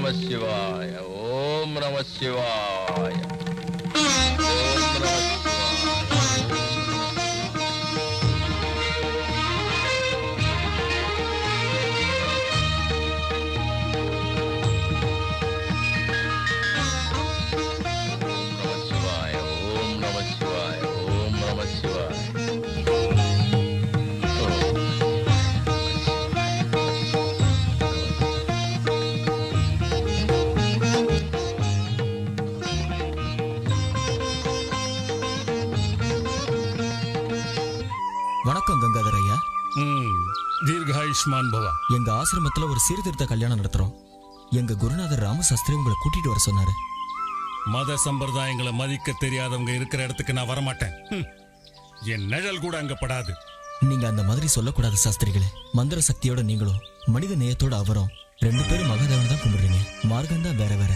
நம சிவாய. ஓம் நம சிவாய. ஓம் நம சிவாய. வணக்கம் கங்காதர் ஐயா. தீர்காயுஷ்மான் பவா. எங்க ஆசிரமத்துல ஒரு சீர்திருத்த கல்யாணம் நடத்துறோம். எங்க குருநாதர் ராமசாஸ்திரி உங்களை கூட்டிட்டு வர சொன்னாரு. மத சம்பிரதாயங்களை மதிக்க தெரியாதவங்க இருக்கிற இடத்துக்கு நான் வரமாட்டேன். என் நிழல் கூட அங்க படாது. நீங்க அந்த மாதிரி சொல்லக்கூடாது சாஸ்திரிகளே. மந்திர சக்தியோட நீங்களும் மனித நேயத்தோட அவரும் 2 பேரும் மகாதேவன் தான் கும்பிடுறீங்க. மார்க்கம் தான் வேற வேற,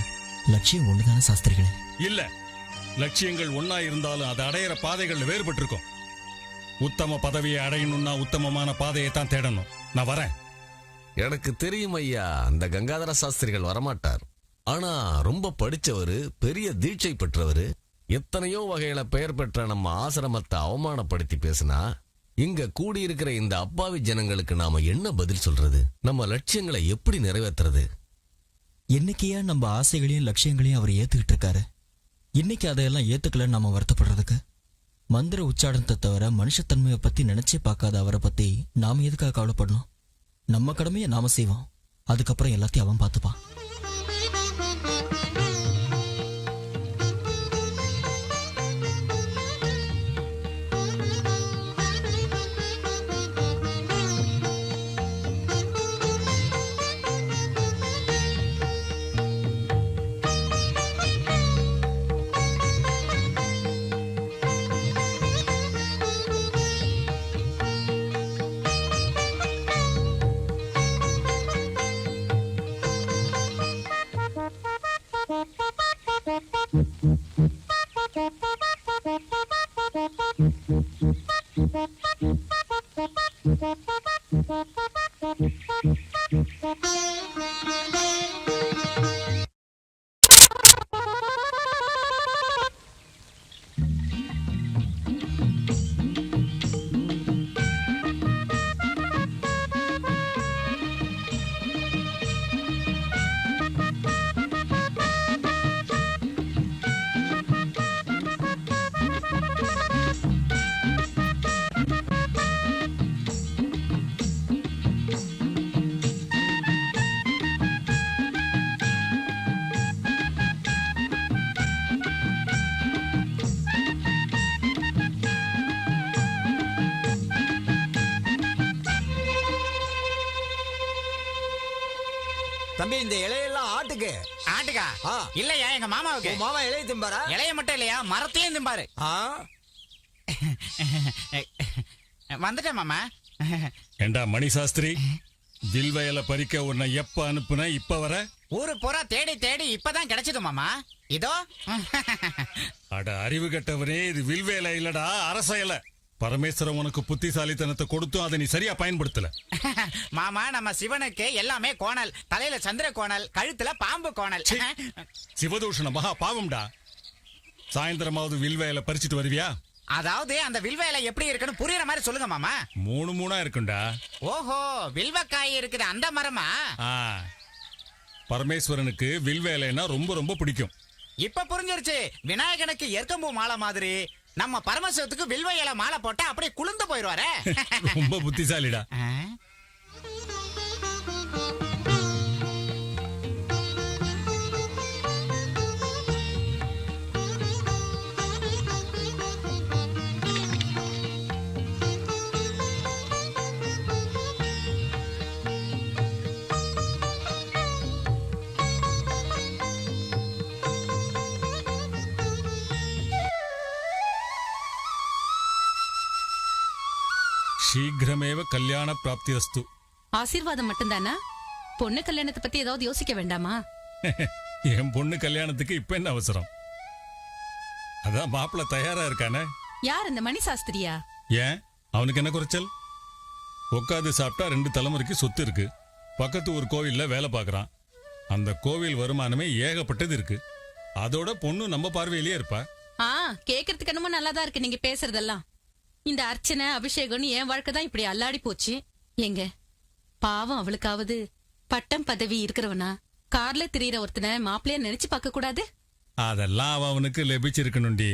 லட்சியம் ஒண்ணுதானே சாஸ்திரிகளே? இல்ல, லட்சியங்கள் ஒன்னா இருந்தாலும் அதை அடையிற பாதைகள் வேறுபட்டு இருக்கும். உத்தம பதவியை அடையணும்னா உத்தமமான பாதையை தான் தேடணும். நான் வரேன். எனக்கு தெரியும் ஐயா, அந்த கங்காதர சாஸ்திரிகள் வரமாட்டார். ஆனா ரொம்ப படிச்சவரு, பெரிய தீட்சை பெற்றவரு, எத்தனையோ வகையில பெயர் பெற்ற நம்ம ஆசிரமத்தை அவமானப்படுத்தி பேசினா இங்க கூடியிருக்கிற இந்த அப்பாவி ஜனங்களுக்கு நாம என்ன பதில் சொல்றது? நம்ம லட்சியங்களை எப்படி நிறைவேற்றுறது? என்னைக்கையா நம்ம ஆசைகளையும் லட்சியங்களையும் அவர் ஏத்துக்கிட்டு இருக்காரு. இன்னைக்கு அதையெல்லாம் ஏத்துக்கல நாம வருத்தப்படுறதுக்கு? மந்திர உச்சாரணத்தை தவிர மனுஷத்தன்மையை பத்தி நினைச்சே பார்க்காத அவரை பத்தி நாம எதுக்காக கவலைப்படணும்? நம்ம கடமையை நாம செய்வோம், அதுக்கப்புறம் எல்லாத்தையும் அவன் பார்த்துப்பான். தம்பி, இந்த இலையெல்லாம் ஆட்டுக்கு. ஆட்டுக்கா? இல்லையா, எங்க மாமாவுக்கு. மாமா இலைய திம்பாரா? இலைய மட்டும் இல்லையா, மரத்தையும் திம்பாரு. வந்துட்டேன் மாமா. ஏண்டா மணி சாஸ்திரி, வில்வயல பறிக்க உன்னை எப்ப அனுப்புன? இப்ப வர? ஊரு பூரா தேடி தேடி இப்பதான் கிடைச்சது மாமா. இதோ. அட அறிவு கெட்டவரே, இது வில்வேல இல்லடா, அரச இலை. பரமேஸ்வரன் உனக்கு புத்திசாலித்தனத்தை கொடுத்தும் அதை நீ சரியா பயன்படுத்தல. மாமா, நம்ம சிவனுக்கு எல்லாமே கோணல். தலையில சந்திர கோணல், கழுத்துல பாம்பு கோணல். சிவதூஷண மகா பாவம்டா. சாயந்தரமாவது வில்வேல பறிச்சிட்டு வருவியா? அதாவது அந்த வில்வேலை எப்படி இருக்குன்னு புரியுற மாதிரி சொல்லுங்க மாமா. 3 இருக்குண்டா. ஓஹோ, வில்வக்காய் இருக்குது அந்த மரமா? பரமேஸ்வரனுக்கு வில்வேலைன்னா ரொம்ப ரொம்ப பிடிக்கும். இப்ப புரிஞ்சிருச்சு. விநாயகனுக்கு எருக்கம்பூ மாலை மாதிரி நம்ம பரமசிவத்துக்கு வில்வ இலை மாலை போட்டா அப்படியே குளிர்ந்து போயிடுவாரே. ரொம்ப புத்திசாலிடா. சீக்கிரமேவ கல்யாண பிராப்தியஸ்து. ஆசீர்வாதம் மட்டும்தானா? பொண்ணு கல்யாணத்தை பத்தி ஏதாவது யோசிக்க வேண்டாமா? என் பொண்ணு கல்யாணத்துக்கு இப்ப என்ன அவசரம்? அதான் மாப்பிள்ள தயாரா இருக்கானே. யார் இந்த மணி சாஸ்திரியா? ஏன், அவனுக்கு என்ன குறைச்சல்? உட்காந்து சாப்பிட்டா 2 தலைமுறைக்கு சொத்து இருக்கு. பக்கத்து ஒரு கோவில்ல வேலை பாக்குறான். அந்த கோவில் வருமானமே ஏகப்பட்டது இருக்கு. அதோட பொண்ணு நம்ம பார்வையிலேயே இருப்பா. கேக்குறதுக்கு என்னமோ நல்லாதான் இருக்கு நீங்க பேசுறதெல்லாம். இந்த அர்ச்சனை அபிஷேகம்னு என் வாழ்க்கை தான் இப்படி அல்லாடி போச்சு. எங்க பாவம் அவளுக்காவது பட்டம் பதவி இருக்கிறவனா கார்ல திரியிற ஒருத்தனை மாப்பிள்ளைய நினைச்சு பார்க்க கூடாது? அதெல்லாம் அவனுக்கு லபிச்சிருக்கணும்டி.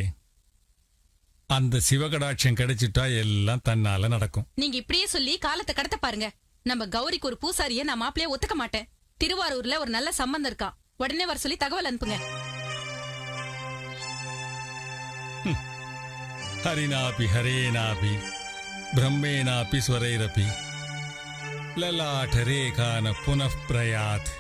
அந்த சிவகடாட்சம் கிடைச்சிட்டா எல்லாம் தன்னால நடக்கும். நீங்க இப்படியே சொல்லி காலத்தை கடத்த பாருங்க. நம்ம கௌரிக்கு ஒரு பூசாரிய நான் மாப்பிள்ளைய ஒத்துக்க மாட்டேன். திருவாரூர்ல ஒரு நல்ல சம்பந்தம் இருக்கா, உடனே வர சொல்லி தகவல் அனுப்புங்க. ஹரிநாபி ஹரேநாபி பிரம்மேனாபி ஸ்வரைரபி லலாட்டரேகான புனఃப்ரயாத்.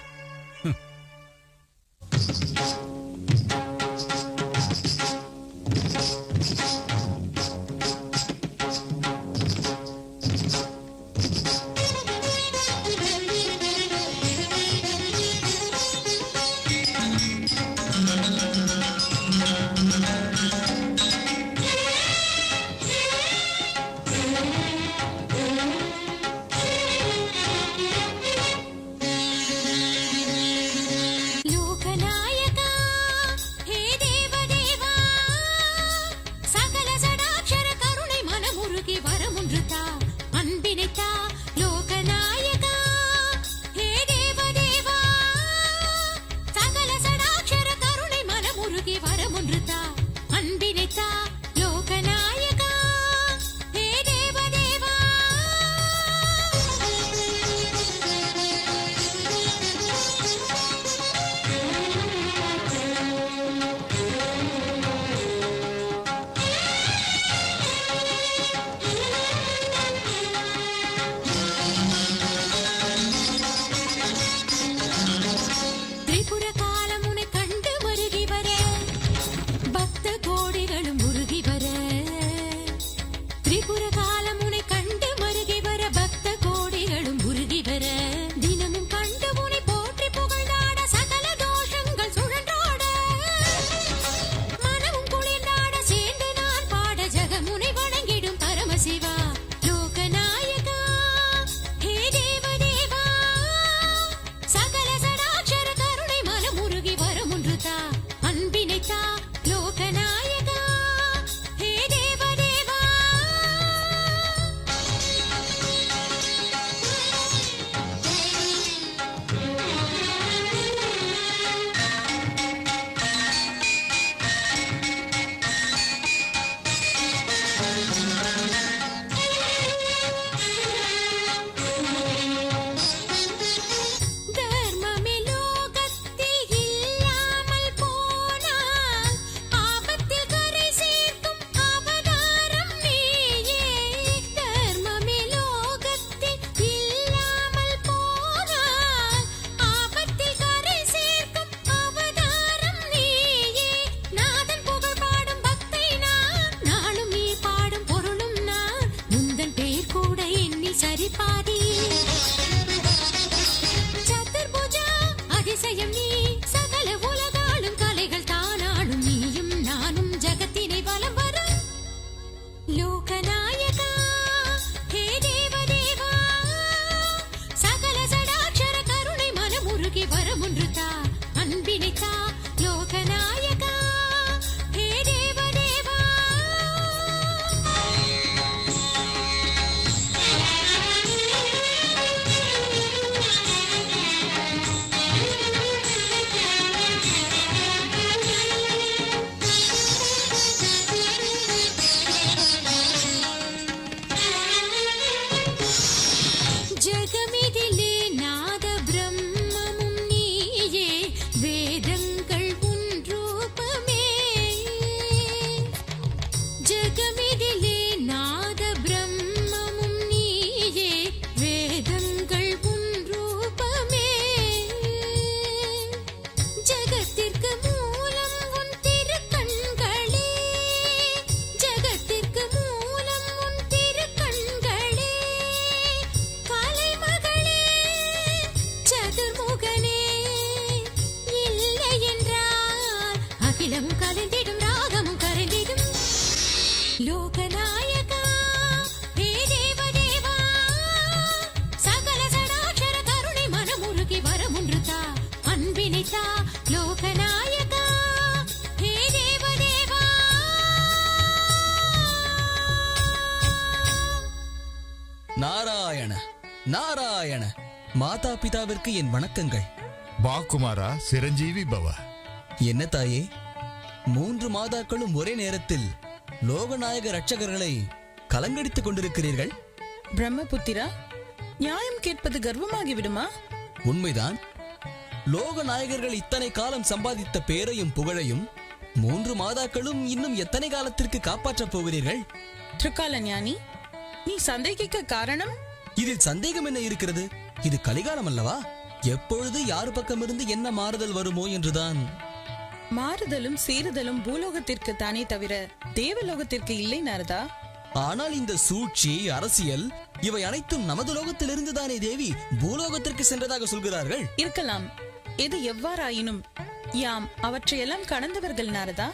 அன்பு நாராயண. மாதா பிதாவிற்கு என் வணக்கங்கள். பா குமாரா, சிரஞ்சீவி பவ. என்ன தாயே, 3 மாதாக்களும் ஒரே நேரத்தில் லோகநாயக ரட்சகர்களை கலங்கடித்துக் கொண்டிருக்கிறீர்கள். பிரம்மபுத்திரா, நியாயம் கேட்பது கர்வமாகி விடுமா? உண்மைதான். லோகநாயகர்கள் இத்தனை காலம் சம்பாதித்த பேரையும் புகழையும் 3 மாதாக்களும் இன்னும் எத்தனை காலத்திற்கு காப்பாற்றப் போகிறீர்கள்? திருக்கால ஞானி, நீ சந்தேகிக்க காரணம்? இதில் சந்தேகம் என்ன இருக்கிறது? இது கலிகாலம் அல்லவா? எப்பொழுது யார் பக்கமிருந்து என்ன மாறுதல் வருமோ என்றுதான். மாறுதலும் சீறுதலும் பூலோகத்திற்கு தானே தவிர தேவலோகத்திற்கு இல்லை நாரதா. ஆனால் இந்த சூழ்ச்சி, அரசியல் இவை அனைத்தும் நமது லோகத்திலிருந்து தானே தேவி பூலோகத்திற்கு சென்றதாக சொல்கிறார்கள். இருக்கலாம். எது எவ்வாறாயினும் யாம் அவற்றையெல்லாம் கடந்தவர்கள் நாரதா.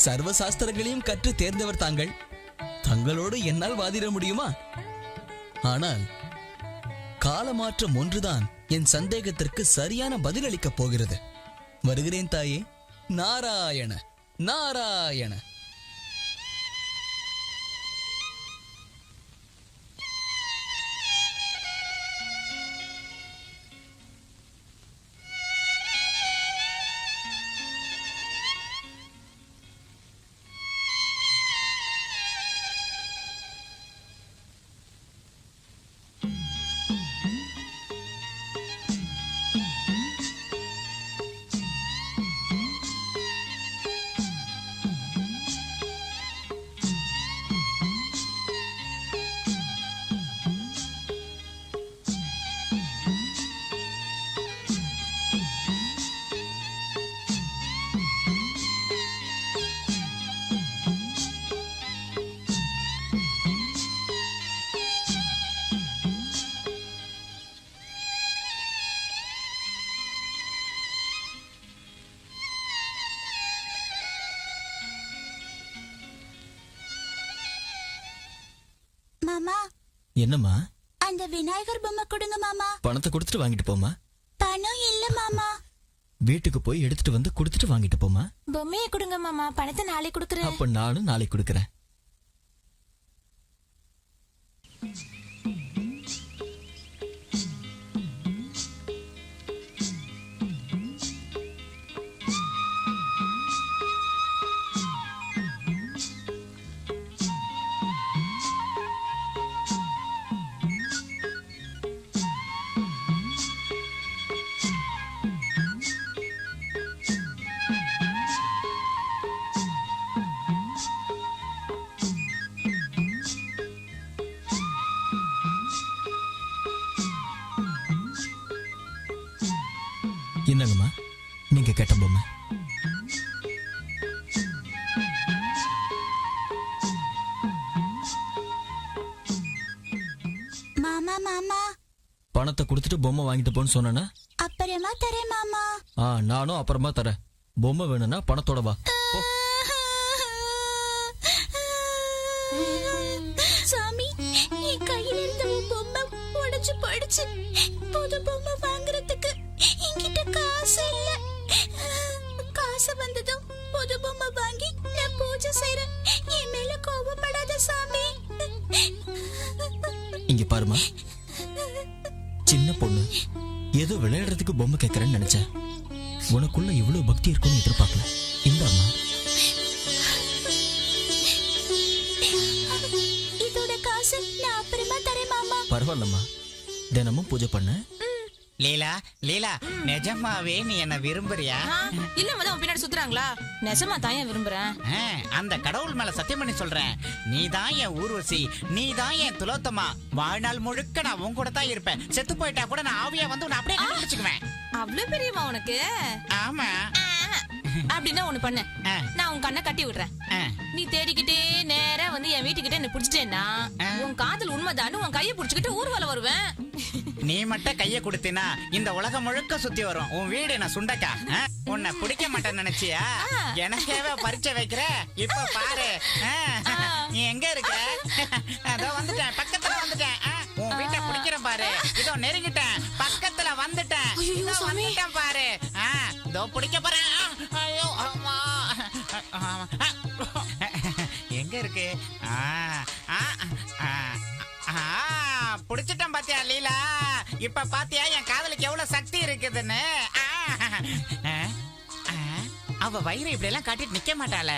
சர்வ சாஸ்திரங்களையும் கற்று தேர்ந்தவர் தாங்கள். தங்களோடு என்னால் வாதிட முடியுமா? ஆனால் காலமாற்றம் ஒன்றுதான் என் சந்தேகத்திற்கு சரியான பதில் அளிக்கப் போகிறது. வருகிறேன் தாயே. நாராயண நாராயண. மாமா, என்னம்மா? அந்த விநாயகர் பொம்மை கொடுங்க மாமா. பணத்தை கொடுத்துட்டு வாங்கிட்டு போமா. பணம் இல்ல மாமா. வீட்டுக்கு போய் எடுத்துட்டு வந்து கொடுத்துட்டு வாங்கிட்டு போமா. பொம்மையை கொடுங்க மாமா, பணத்தை நாளை கொடுக்கறேன். அப்ப நானும் நாளைக்கு கொடுக்கறேன். என்னங்கம்மா நீங்க கேட்ட பொம்மை? மாமா மாமா, பணத்தை கொடுத்துட்டு பொம்மை வாங்கிட்டு போன்னு சொன்னா அப்புறமா தரேன் மாமா. நானும் அப்புறமா தரேன். பொம்மை வேணும்னா பணத்தோட வா. சாமி, என் கையில இருந்த பொம்மை உடைச்சு போயிடுச்சு. புது பொம்மை வாங்குறதுக்கு என்கிட்ட காசு இல்ல. காசு வந்ததும் புது பொம்மை வாங்கி நான் பூஜை செய்றேன். என் மேல கோபப்படாத சாமி. இங்க பாருமா, சின்ன பொண்ணு ஏதோ விளையாடுறதுக்கு பொம்மை கேட்கறேன்னு நினைச்சேன். உனக்குள்ள இவ்வளவு பக்தி இருக்கும்னு எதிர்பார்க்கல. இந்த அம்மா, இதோட காசு நான் அப்புறமா தரேன் மாமா. பரவாயில்லம்மா, தினமும் பூஜை பண்ண. லீலா லீலா, நிஜமாவே நீ என்ன விரும்புறியா? இல்ல மதம் பின்னாடி சுத்துறாங்களா? நெசமா தான் ஏன் விரும்புறேன். அந்த கடவுள் மேல சத்தியம் பண்ணி சொல்றேன், நீ தான் என் ஊர்வசி, நீ தான் என் துலோத்தமா. வாழ்நாள் முழுக்க நான் உன் கூட தான் இருப்பேன். செத்து போயிட்டா கூட நான் ஆவியா வந்து உன்னை அப்படியே கண்டுபிடிச்சுக்குவேன். அவ்வளவு பெரியமா உனக்கு? ஆமா. அப்படின்னா ஒண்ணு பண்ணு, நான் உன் கண்ணை கட்டி விடுறேன். நீ தேடிக்கிட்டே நேரா வந்து என் வீட்டுக்கிட்ட என்ன புடிச்சிட்டேன்னா உன் காதல் உண்மைதான்னு உன் கையை புடிச்சுக்கிட்டு ஊர்வலம் வருவேன். நீ மட்டும் கைய கொடுத்தினா இந்த உலகம் முழுக்க சுத்தி வரும். உன் வீடு நான் சுண்டக்கா. உன்னை பிடிக்க மாட்டேன்னு நினைச்சியா? எனக்கேவே பரிச்சை வைக்கிற. இப்ப பாரு, நீ எங்க இருக்க? அதோ வந்துட்டேன், பக்கத்துல வந்துட்டேன். உன் வீட்டை பிடிக்கிறேன் பாரு. இதோ நெருங்கிட்டேன், பக்கத்துல வந்துட்டேன். இதோ வந்துட்டேன் பாரு. இதோ பிடிக்க போறேன். ஐயோ அம்மா, எங்க இருக்கு? புடிச்சிட்டேன் பாத்தியா? பாத்தியா லீலா? இப்ப பாத்தியா என் காதலுக்கு எவ்வளவு சக்தி இருக்குதுன்னு? அவ வயிறு இப்படி எல்லாம் காட்டிட்டு நிக்க மாட்டாள.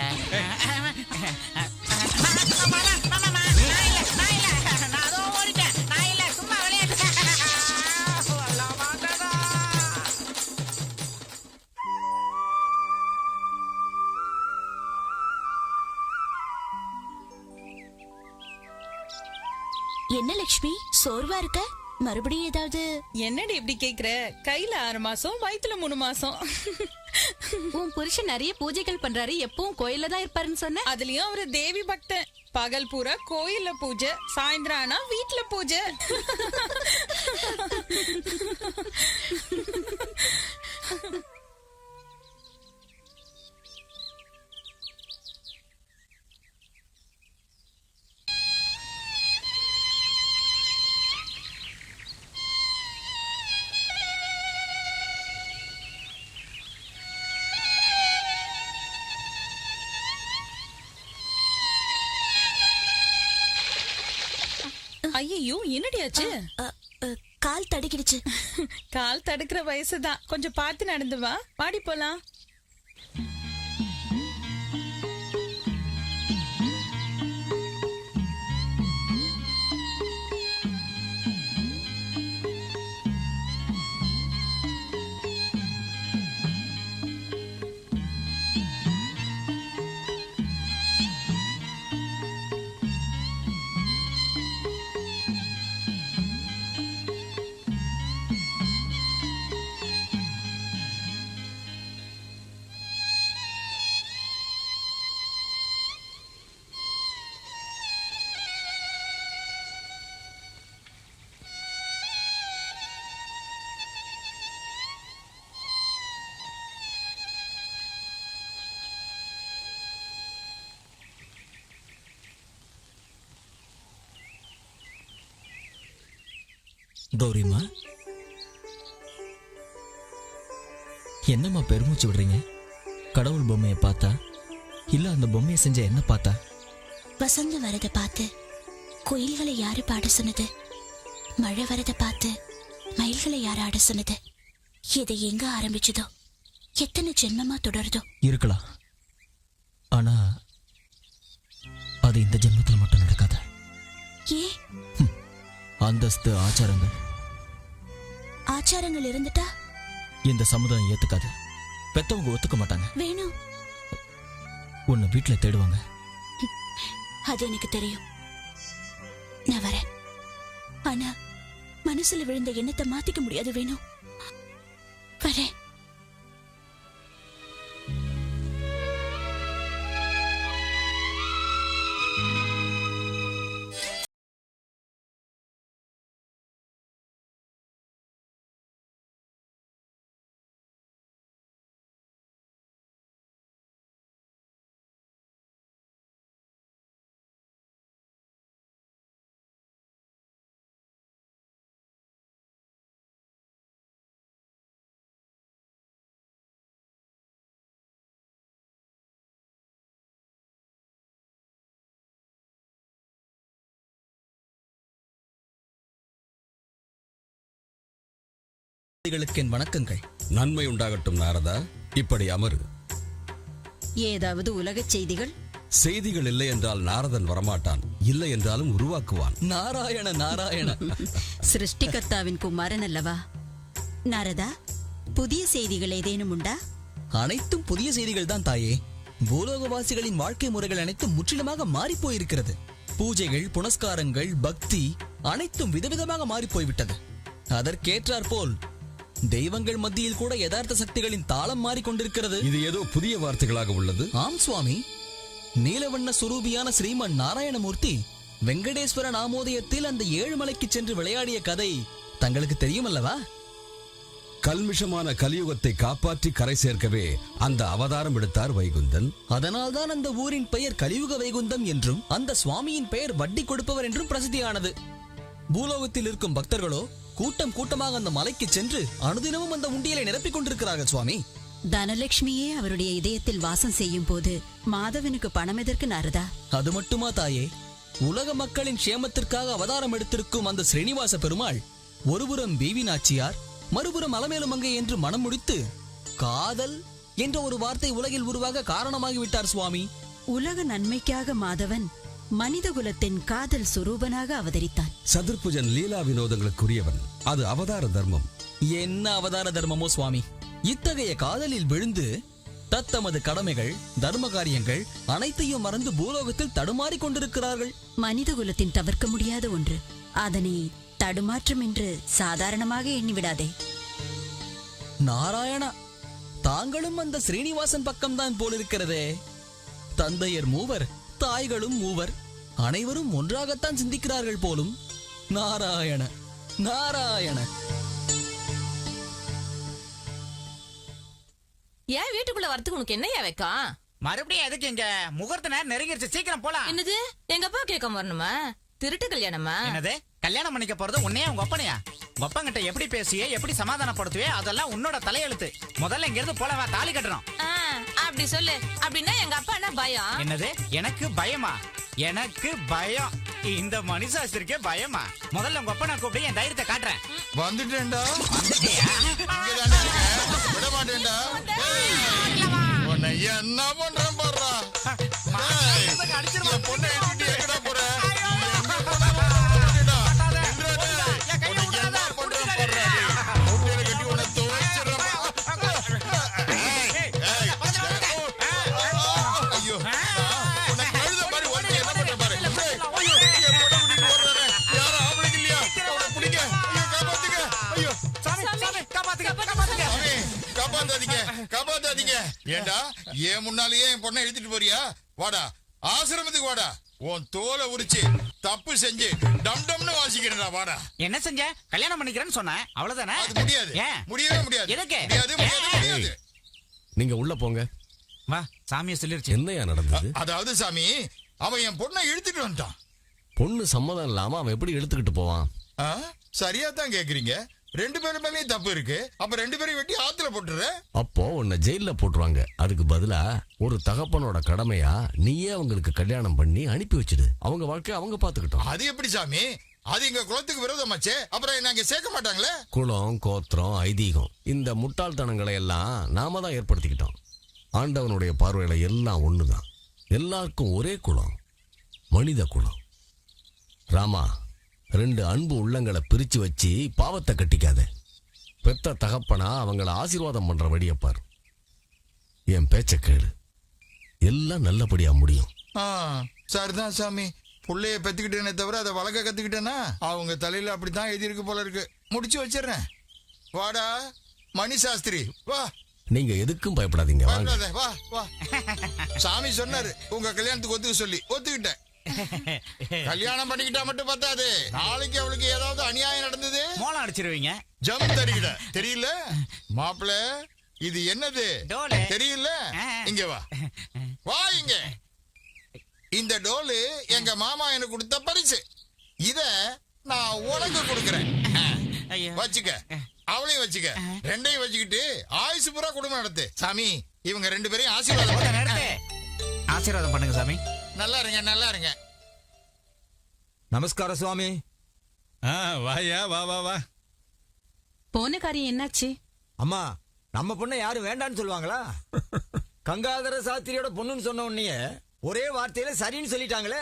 என்ன லட்சுமி சோர்வா இருக்க? மறுபடியும் ஏதாவது? என்னடி இப்படி கேக்குற? கையில 6 மாசம், வயித்துல 3 மாசம். உன் புருஷன் நிறைய பூஜைகள் பண்றாரு, எப்பவும் கோயில்ல தான் இருப்பாருன்னு சொன்ன. அதுலயும் அவரு தேவி பக்தன். பகல் பூரா கோயில்ல பூஜை, சாயந்தரம் ஆனா வீட்டுல பூஜை. ஐயோ என்னடியாச்சு? கால் தடுக்கிடுச்சு. கால் தடுக்கிற வயசுதான், கொஞ்சம் பார்த்து நடந்து வா. வாடி போலாம். கௌரிம்மா, என்னம்மா பெருமூச்சு விடுறீங்க? கடவுள் பொம்மையை பார்த்தா இல்ல அந்த பொம்மையை செஞ்ச என்ன பார்த்தா? வசந்தம் வரத பார்த்து குயில்களை யாரு பாட சொன்னது? மழை வரத பார்த்து மயில்களை யாரு ஆட சொன்னது? இது எங்க ஆரம்பிச்சதோ, எத்தனை ஜென்மமா தொடருதோ? இருக்கலாம், ஆனா அது இந்த ஜென்மத்தில் மட்டும் நடக்காது. ஏன்? அந்தஸ்து, ஆச்சாரங்கள் இருந்துட்டா இந்த சமுதாயம் ஏத்துக்காது. பெத்தவங்க ஒத்துக்க மாட்டாங்க. வேணும், உன்னை வீட்டுல தேடுவாங்க. அது எனக்கு தெரியும். நான் வரேன். ஆனா மனசுல விழுந்த எண்ணத்தை மாத்திக்க முடியாது. வேணும், வரேன். என் வணக்கங்கள். நன்மை உண்டாகட்டும் நாரதா. இப்படி அமரு. ஏதாவது உலக செய்திகள்? செய்திகள் இல்லை என்றால் நாரதன் வரமாட்டான், இல்லை என்றாலும் உருவாக்குவான். நாராயண நாராயண. சிருஷ்டிகர்த்தாவின் குமாரன் அல்லவா? நாரதா, புதிய செய்திகள் ஏதேனும் உண்டா? அனைத்தும் புதிய செய்திகள் தான் தாயே. பூலோகவாசிகளின் வாழ்க்கை முறைகள் அனைத்தும் முற்றிலுமாக மாறி போயிருக்கிறது. பூஜைகள், புனஸ்காரங்கள், பக்தி அனைத்தும் விதவிதமாக மாறி போய்விட்டது. அதற்கேற்றாற் போல் தெய்வங்கள் மத்தியில் கூட யதார்த்த சக்திகளின் தாளம் மாறிக்கொண்டிருக்கிறது. இது ஏதோ புதிய வார்த்தைகளாக உள்ளது. ஆம் சுவாமி. நீலவண்ண சுரூபியான ஸ்ரீமன் நாராயணமூர்த்தி வெங்கடேஸ்வர நாமோதயத்தில் அந்த 7 மலைக்கு சென்று விளையாடிய கதை தங்களுக்கு தெரியும் அல்லவா? கல்மிஷமான கலியுகத்தை காப்பாற்றி கரை சேர்க்கவே அந்த அவதாரம் எடுத்தார் வைகுந்தன். அதனால்தான் அந்த ஊரின் பெயர் கலியுக வைகுந்தம் என்றும் அந்த சுவாமியின் பெயர் வட்டி கொடுப்பவர் என்றும் பிரசித்தியானது. பூலோகத்தில் இருக்கும் பக்தர்களோ கூட்டம் கூட்டமாக அந்த மலைக்கு சென்று அனுதினமும் அந்த உண்டியலை நிரப்பிக் கொண்டிருக்கிறார்கள் சுவாமி. தனலட்சுமியே அவருடைய இதயத்தில் வாசம் செய்யும் போது மாதவனுக்கு பணம் எதற்கு நாரதா? அது மட்டுமா தாயே, உலக மக்களின் க்ஷேமத்திற்காக அவதாரம் எடுத்திருக்கும் அந்த ஸ்ரீனிவாச பெருமாள் ஒருபுறம் தேவி நாச்சியார் மறுபுறம் அலமேலு மங்கை என்று மனம் முடித்து காதல் என்ற ஒரு வார்த்தை உலகில் உருவாக காரணமாகிவிட்டார் சுவாமி. உலக நன்மைக்காக மாதவன் மனித குலத்தின் காதல் சுரூபனாக அவதரித்தான். சதுர்புஜன் லீலா வினோதங்களுக்குரியவன். அது அவதார தர்மம். என்ன அவதார தர்மமோ சுவாமி. இத்தகைய காதலில் விழுந்து தத்தமது கடமைகள் தர்ம காரியங்கள் அனைத்தையும் மறந்து பூலோகத்தில் தடுமாறிக் கொண்டிருக்கிறார்கள். மனித குலத்தின் தவிர்க்க முடியாத ஒன்று. அதனை தடுமாற்றம் என்று சாதாரணமாக எண்ணிவிடாதே. நாராயணா, தாங்களும் அந்த ஸ்ரீனிவாசன் பக்கம்தான் போலிருக்கிறதே. தந்தையர் மூவர், தாய்களும் மூவர், அனைவரும் ஒன்றாகத்தான் சிந்திக்கிறார்கள் போலும். நாராயண நாராயண. ஏன் வீட்டுக்குள்ள வரதுக்கு உனக்கு என்னையா வைக்கம்? மறுபடியும் எதுக்கு இங்க? முகூர்த்த நேரம் நெருங்கிருச்சு, சீக்கிரம் போலாம். என்னது, எங்க அப்பா கேட்க வரணுமா? திருட்டு கல்யாணமா? என்னது, கல்யாணம் பண்ணிக்க போறது உன்னையா உங்க அப்பனையா? உங்க அப்பங்கிட்ட எப்படி பேசியே எப்படி சமாதானப்படுத்துவே அதெல்லாம் உன்னோட தலையெழுத்து. முதல்ல இங்க இருந்து போலவா, தாலி கட்டுறோம். அப்படி சொல்லு. அப்படின்னா எங்க அப்பா என்ன பயம்? என்னது, எனக்கு பயமா? எனக்கு பயம். இந்த மணிசாஸ்திரிக்கே பயமா? முதல்ல உங்க அப்பனை கூப்பிட்டு என் தைரியத்தை காட்டுறேன். வந்துட்டேன்டா. விட மாட்டேன்டா. உன்னை என்ன பண்றேன் பாடுறா. பொண்ணை எங்கடா போற? ஏண்டா ஏன் முன்னாலேயே என் பொண்ணை எழுதிட்டு போறியா? வாடா, ஆசிரமத்துக்கு வாடா. உன் தோலை உரிச்சு தப்பு செஞ்சு டம் டம்னு வாசிக்கிறா. வாடா. என்ன செஞ்ச? கல்யாணம் பண்ணிக்கிறேன்னு சொன்ன, அவ்வளவுதானே? அது முடியாது. முடியவே முடியாது. எதுக்கு? முடியாது. நீங்க உள்ள போங்க. வா, சாமியை சொல்லிருச்சு. என்னையா நடந்தது? அதாவது சாமி, அவன் என் பொண்ணை இழுத்துட்டு வந்துட்டான். பொண்ணு சம்மதம் இல்லாம அவன் எப்படி இழுத்துக்கிட்டு போவான்? சரியா தான் கேக்குறீங்க. ரெண்டு பேரும் மேலே தப்பு இருக்கு. அப்ப ரெண்டு பேரும் வெட்டி ஆத்துல போட்டுற. அப்போ உன்னை ஜெயில போட்டுருவாங்க. அதுக்கு பதிலா ஒரு தகப்பனோட கடமையா நீயே அவங்களுக்கு கல்யாணம் பண்ணி அனுப்பி வச்சிடு. அவங்க வாழ்க்கைய அவங்க பாத்துக்கிட்டோம். அது எப்படி சாமி? அது எங்க குலத்துக்கு விரோதமாச்சே. அப்புறம் என்ன அங்க சேர்க்க மாட்டாங்களே? குலம், கோத்திரம், ஐதீகம், இந்த முட்டாள்தனங்களை எல்லாம் நாம தான் ஏற்படுத்திக்கிட்டோம். ஆண்டவனுடைய பார்வையில எல்லாம் ஒண்ணுதான். எல்லாருக்கும் ஒரே குலம், மனித குலம். ராமா, ரெண்டு அன்பு உள்ளங்களை பிரிச்சு வச்சு பாவத்தை கட்டிக்காத. பெத்த தகப்பனா அவங்கள ஆசீர்வாதம் பண்ற வழியப்பார். என் பேச்ச கேளு, எல்லாம் நல்லபடியா முடியும். சரிதான் சாமி. புள்ளைய பெத்துக்கிட்டேனே தவிர அதை வளர்க்க கத்துக்கிட்டேனா அவங்க தலையில அப்படித்தான் எழுதியிருக்கு போல இருக்கு. முடிச்சு வச்சிடறேன். வாடா மணி சாஸ்திரி, வா. நீங்க எதுக்கும் பயப்படாதீங்க. வா வா. சாமி சொன்னாரு உங்க கல்யாணத்துக்கு ஒத்துக்க சொல்லி, ஒத்துக்கிட்டேன். கல்யாணம் பண்ணிக்கிட்டா மட்டும் பத்தாது. நாளைக்கு அவளுக்கு ஏதாவது அநியாயம் நடந்தது மோளம் அடிச்சிருவீங்க. ஜம் தருகிட. தெரியல மாப்பிள்ள, இது என்னது தெரியல? இங்க வா, வா இங்க. இந்த டோலு எங்க மாமா எனக்கு கொடுத்த பரிசு. இத நான் உனக்கு கொடுக்கறேன். வச்சுக்க, அவளையும் வச்சுக்க. ரெண்டையும் வச்சுக்கிட்டு ஆயுசு பூரா குடும்பம் நடத்து. சாமி, இவங்க ரெண்டு பேரையும் ஆசீர்வாதம் பண்ணுங்க சாமி. நல்லா இருங்க, நல்லா இருங்க. நமஸ்காரம் சுவாமி. வாயா, வா வா வா. போன காரியம் என்னாச்சு? அம்மா, நம்ம பொண்ணை யாரும் வேண்டான்னு சொல்லுவாங்களா? கங்காதர சாஸ்திரியோட பொண்ணுன்னு சொன்ன உடனே ஒரே வார்த்தையில சரின்னு சொல்லிட்டாங்களே.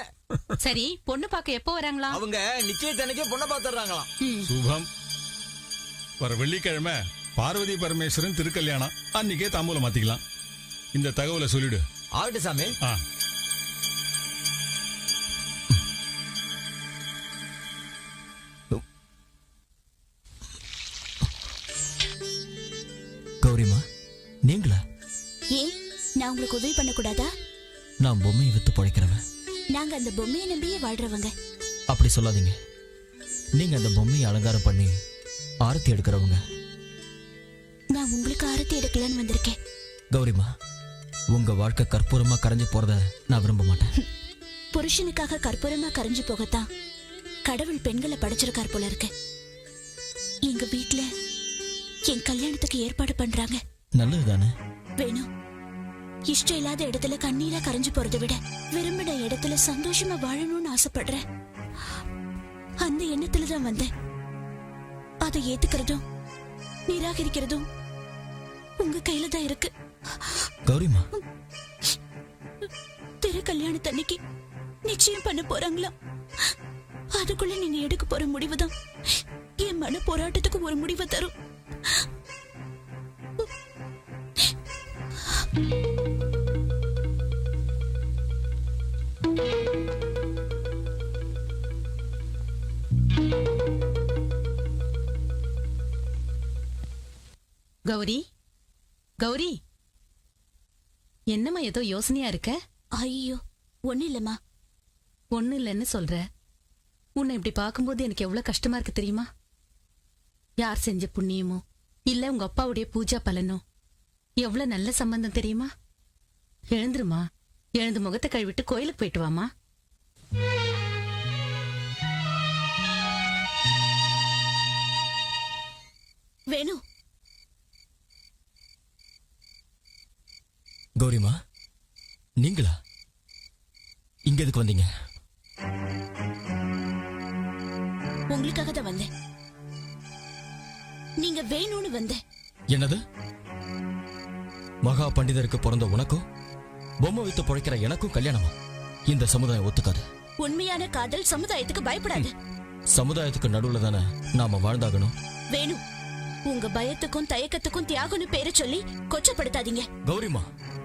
சரி, பொண்ணு பார்க்க எப்போ வராங்களா? அவங்க நிச்சயத்தன்னைக்கு பொண்ணை பாத்துறாங்களாம். சுபம். வர வெள்ளிக்கிழமை பார்வதி பரமேஸ்வரன் திருக்கல்யாணம். அன்னைக்கே தாம்பூலம் மாத்திக்கலாம். இந்த தகவலை சொல்லிடு. ஆகட்டும் சாமி. கௌரிமா, நீங்களா? ஏன், நான் உங்களுக்கு உதவி பண்ண கூடாதா? நான் பொம்மையை வித்து பழைக்கிறவன். நாங்க அந்த பொம்மையை நம்பியே வாழ்றவங்க. அப்படி சொல்லாதீங்க. நீங்க அந்த பொம்மையை அலங்காரம் பண்ணி ஆரத்தி எடுக்கிறவங்க. நான் உங்களுக்கு ஆரத்தி எடுக்கலான்னு வந்திருக்கேன். கௌரிமா, உங்க வாழ்க்கை கற்பூரமா கரைஞ்சு போறத நான் விரும்ப மாட்டேன். புருஷனுக்காக கற்பூரமா கரைஞ்சு போகத்தான் கடவுள் பெண்களை படைச்சிருக்கார் போல இருக்கு. எங்க வீட்டுல என் கல்யாணத்துக்கு ஏற்பாடு பண்றாங்க. நல்லதுதானே? வேணும், இஷ்டம் இல்லாத இடத்துல கண்ணீரா கரைஞ்சு போறதை விட விரும்பின இடத்துல சந்தோஷமா வாழணும்னு ஆசைப்படுறேன். அந்த எண்ணத்துல தான் வந்தேன். அதை ஏத்துக்கிறதும் நிராகரிக்கிறதும் உங்க கையில தான் இருக்கு. கௌரிமா, திரு கல்யாணத்தன்னைக்கு நிச்சயம் பண்ண போறாங்களா? அதுக்குள்ள நீங்க எடுக்க போற முடிவுதான் என் மன போராட்டத்துக்கு ஒரு முடிவை தரும். கௌரி, கௌரி, என்னம்மா ஏதோ யோசனையா இருக்க? ஐயோ, ஒண்ணு இல்லம்மா. ஒண்ணு இல்லைன்னு சொல்ற. உன்னை இப்படி பார்க்கும்போது எனக்கு எவ்வளவு கஷ்டமா இருக்கு தெரியுமா? யார் செஞ்ச புண்ணியமோ இல்ல உங்க அப்பாவுடைய பூஜா பலனோ, எவ்வளவு நல்ல சம்பந்தம் தெரியுமா? எழுந்துருமா, எழுந்து முகத்தை கழுவிட்டு கோயிலுக்கு போயிட்டு வாமா. வேணும். கௌரிமா, நீங்களா? இங்க எதுக்கு வந்தீங்க? உங்களுக்காக தான் வந்தேன். நீங்க வேணும்னு வந்தேன். என்னது? மகா பண்டிதருக்கு பிறந்த உனக்கும் பொம்மை வைத்து பொழைக்கிற எனக்கும் கல்யாணமா? இந்த சமுதாயம் ஒத்துக்காது. உண்மையான காதல் சமுதாயத்துக்கு பயப்படாது. சமுதாயத்துக்கு நடுவுல தானே நாம வாழ்ந்தாகணும். வேணும், உங்க பயத்துக்கும் தயக்கத்துக்கும் தியாகம்னு பேரை சொல்லி கொச்சப்படுத்தாதீங்க. கௌரிமா,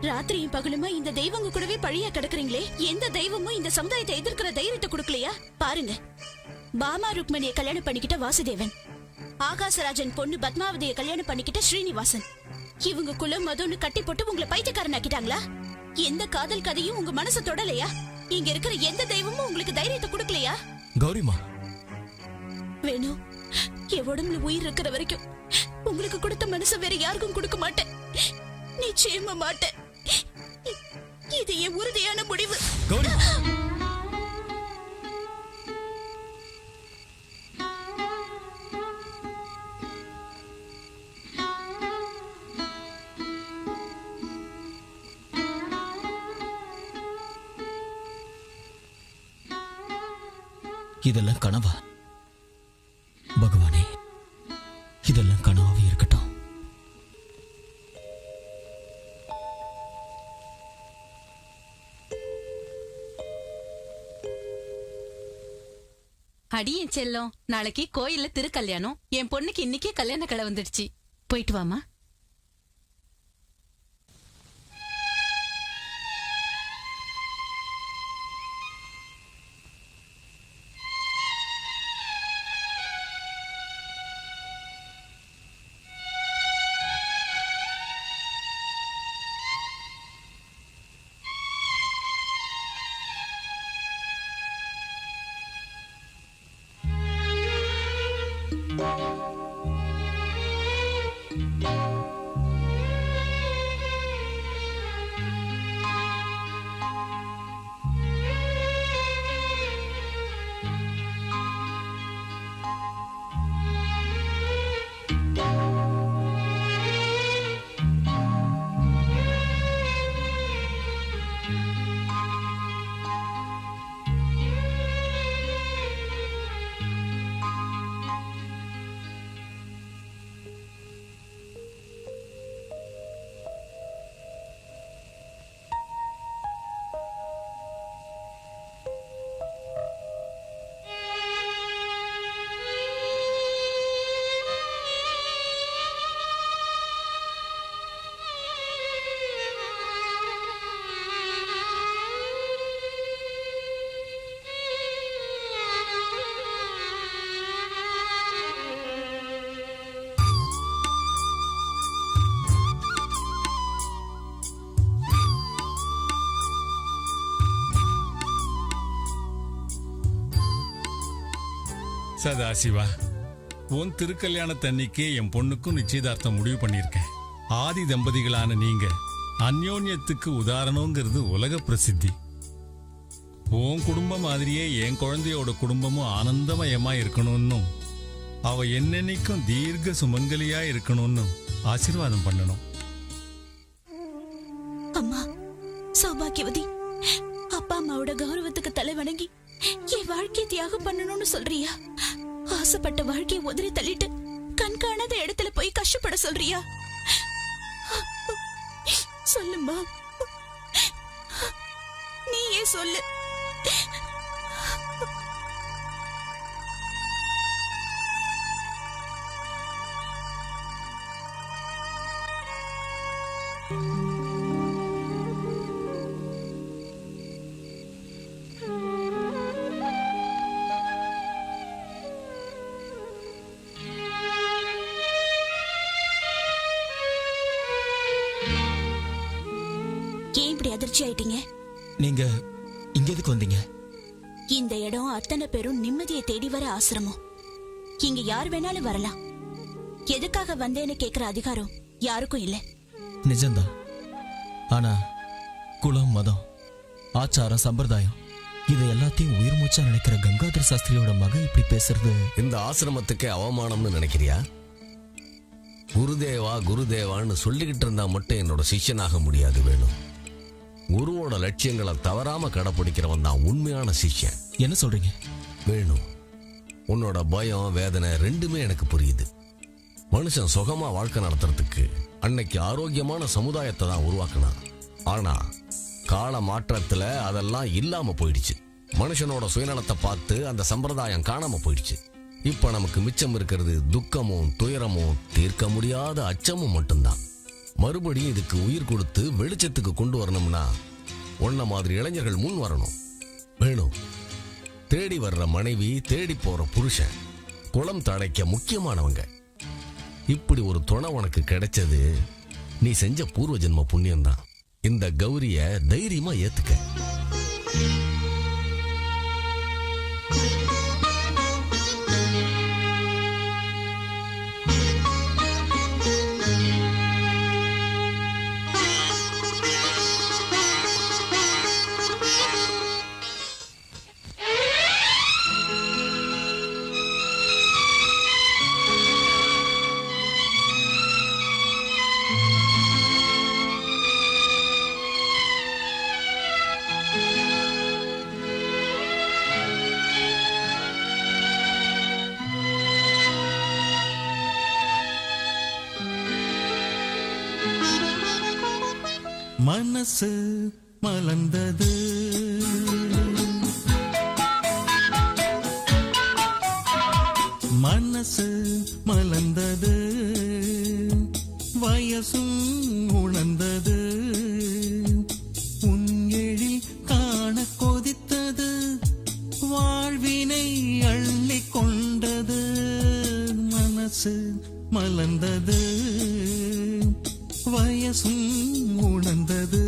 ராத்திரியும் பகலுமா இந்த தெய்வங்க கூடவே பழியா கிடக்குறீங்களே. எந்த தெய்வமும் இந்த சமுதாயத்தை எதிர்க்கிற தைரியத்தை கொடுக்கலையா? பாருங்க, பாமா ருக்மணியை கல்யாணம் பண்ணிக்கிட்ட வாசுதேவன், ஆகாசராஜன் பொண்ணு பத்மாவதியை கல்யாணம் பண்ணிக்கிட்ட ஸ்ரீனிவாசன், இவங்க குலம் மதம்னு கட்டி போட்டு உங்களை பைத்தியக்காரன் ஆக்கிட்டாங்களா? எந்த காதல் கதையும் உங்க மனசை தொடலையா? இங்க இருக்கிற எந்த தெய்வமும் உங்களுக்கு தைரியத்தை கொடுக்கலையா? கௌரிமா, வேணும், என் உடம்புல உயிர் இருக்கிற வரைக்கும் உங்களுக்கு கொடுத்த மனசை வேற யாருக்கும் கொடுக்க மாட்டேன். நிச்சயமா மாட்டேன். இது என் உறுதியான முடிவு. இதெல்லாம் கனவா? பகவானே, இதெல்லாம் கனவாவே இருக்கட்டும். அடியேன் செல்லம், நாளைக்கு கோயில்ல திருக்கல்யாணம். என் பொண்ணுக்கு இன்னைக்கே கல்யாண கலை வந்துடுச்சு. போயிட்டு வாமா. சதாசிவா, உன் திருக்கல்யாணத்தன்னைக்கே என் பொண்ணுக்கும் நிச்சயதார்த்தம் முடிவு பண்ணியிருக்கேன். ஆதி தம்பதிகளான நீங்க அந்யோன்யத்துக்கு உதாரணங்கிறது உலக பிரசித்தி. உன் குடும்பம் மாதிரியே என் குழந்தையோட குடும்பமும் ஆனந்தமயமா இருக்கணும்னு, அவ என்னென்னைக்கும் தீர்க்க சுமங்கலியா இருக்கணும்னு ஆசீர்வாதம் பண்ணணும். அம்மா, சௌபாக்கியவதி, அப்பா அம்மாவோட கௌரவத்துக்கு தலை வணங்கி என் வாழ்க்கையை தியாகம் பண்ணணும்னு சொல்றியா? ஆசைப்பட்ட வாழ்க்கையை உதறி தள்ளிட்டு கண் காணாத இடத்துல போய் கஷ்டப்பட சொல்றியா? சொல்லுமா, நீயே சொல்லு. ஏன் இப்படி அதிர்ச்சி ஆயிட்டீங்க? நீங்க இங்க எதுக்கு வந்தீங்க? இந்த இடம் அத்தனை பேரும் நிம்மதியை தேடி வர ஆசிரமம். இங்க யார் வேணாலும் வரலாம். எதுக்காக வந்தேன்னு கேக்குற அதிகாரம் யாருக்கும் இல்ல. நிஜம்தான். ஆனா குலம், மதம், ஆச்சாரம், சம்பிரதாயம் இதை எல்லாத்தையும் உயிர் மூச்சா நினைக்கிற கங்காதர சாஸ்திரியோட மகன் இப்படி பேசுறது இந்த ஆசிரமத்துக்கே அவமானம்னு நினைக்கிறியா? குருதேவா குருதேவான்னு சொல்லிக்கிட்டு இருந்தா மட்டும் என்னோட சிஷ்யனாக முடியாது. வேணும், குருவோட லட்சியங்களை தவறாம கடைப்பிடிக்கிறவன் தான் உண்மையான சிஷ்யன். என்ன சொல்றீங்க? வேணும், உன்னோட பயம், வேதனை ரெண்டுமே எனக்கு புரியுது. மனுஷன் சுகமா வாழ்க்கை நடத்துறதுக்கு அன்னைக்கு ஆரோக்கியமான சமுதாயத்தை தான் உருவாக்கினான். ஆனா கால மாற்றத்துல அதெல்லாம் இல்லாம போயிடுச்சு. மனுஷனோட சுயநலத்தை பார்த்து அந்த சம்பிரதாயம் காணாம போயிடுச்சு. இப்ப நமக்கு மிச்சம் இருக்கிறது துக்கமும் துயரமும் தீர்க்க முடியாத அச்சமும் மட்டும்தான். மறுபடியும் இதுக்கு உயிர் கொடுத்து வெளிச்சத்துக்கு கொண்டு வரணும்னா உன்ன மாதிரி இளைஞர்கள் முன் வரணும். வேணும், தேடி வர்ற மனைவி, தேடி போற புருஷன், குளம் தழைக்க முக்கியமானவங்க. இப்படி ஒரு துணை உனக்கு கிடைச்சது நீ செஞ்ச பூர்வ ஜென்ம புண்ணியம்தான். இந்த கௌரிய தைரியமா ஏத்துக்க. மனசு மலர்ந்தது, மனசு மலர்ந்தது, வயசும் உணர்ந்தது, உன் எழில் காண கொதித்தது, வாழ்வினை அள்ளி கொண்டது. மனசு மலர்ந்தது, வயசும் உணர்ந்தது.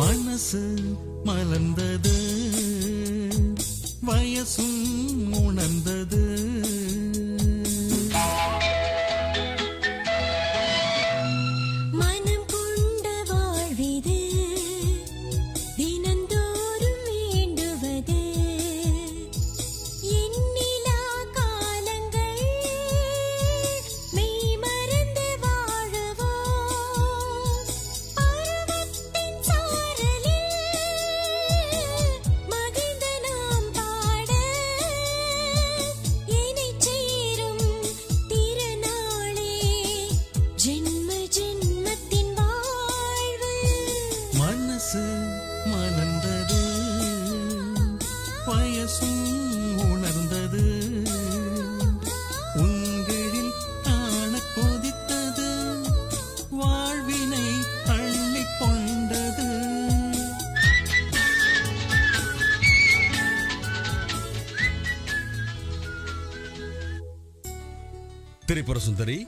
மனசு மலர்ந்தது, வயசும் உணர்ந்தது. மனம் கொண்ட வாழ்விது, தினந்தோறும் வேண்டுவது, எண்ணிலா காலங்கள் மெய் மறந்து வாழுவோம். பருவத்தின் சாரலில் மகிழ்ந்து நாம் பாட, திரிபுர சுந்தரி,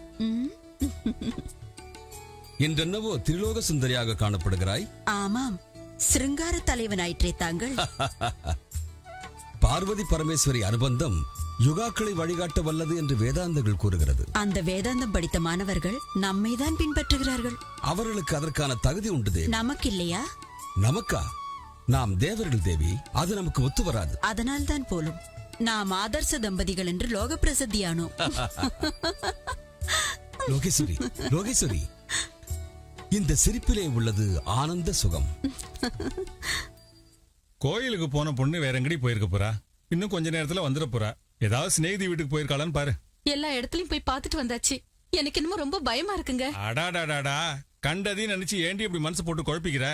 இன்றென்னவோ திரிலோக சுந்தரியாக காணப்படுகிறாய். ஆமாம், சிருங்கார தலைவனாயிற்றே தாங்கள். பார்வதி பரமேஸ்வரி அனுபந்தம் யுகாக்களை வழிகாட்ட வல்லது என்று வேதாந்தங்கள் கூறுகிறது. அந்த வேதாந்தம் படித்த மாணவர்கள் நம்மைதான் பின்பற்றுகிறார்கள். அவர்களுக்கு அதற்கான தகுதி உண்டு தேவி. நமக்கு இல்லையா? நமக்கா? நாம் தேவர்கள் தேவி, அது நமக்கு ஒத்து வராது. அதனால் தான் போலும் நாம் ஆதர்ச தம்பதிகள் என்று லோக பிரசித்தியானோம். லோகேஸ்வரி, லோகேஸ்வரி, இந்த சிரிப்பிலே உள்ளது ஆனந்த சுகம். கோயிலுக்கு போன பொண்ணு வேற எங்கடி போயிருக்க போறா? இன்னும் கொஞ்ச நேரத்துல வந்துட போறா. ஏதாவது சிநேகிதி வீட்டுக்கு போயிருக்காளான்னு பாரு. எல்லா இடத்துலயும் போய் பார்த்துட்டு வந்தாச்சு. எனக்கு இன்னமும் ரொம்ப பயமா இருக்குங்க. அடாடாடாடா, கண்டதையும் நினைச்சு ஏண்டி இப்படி மனசு போட்டு குழப்பிக்கிற?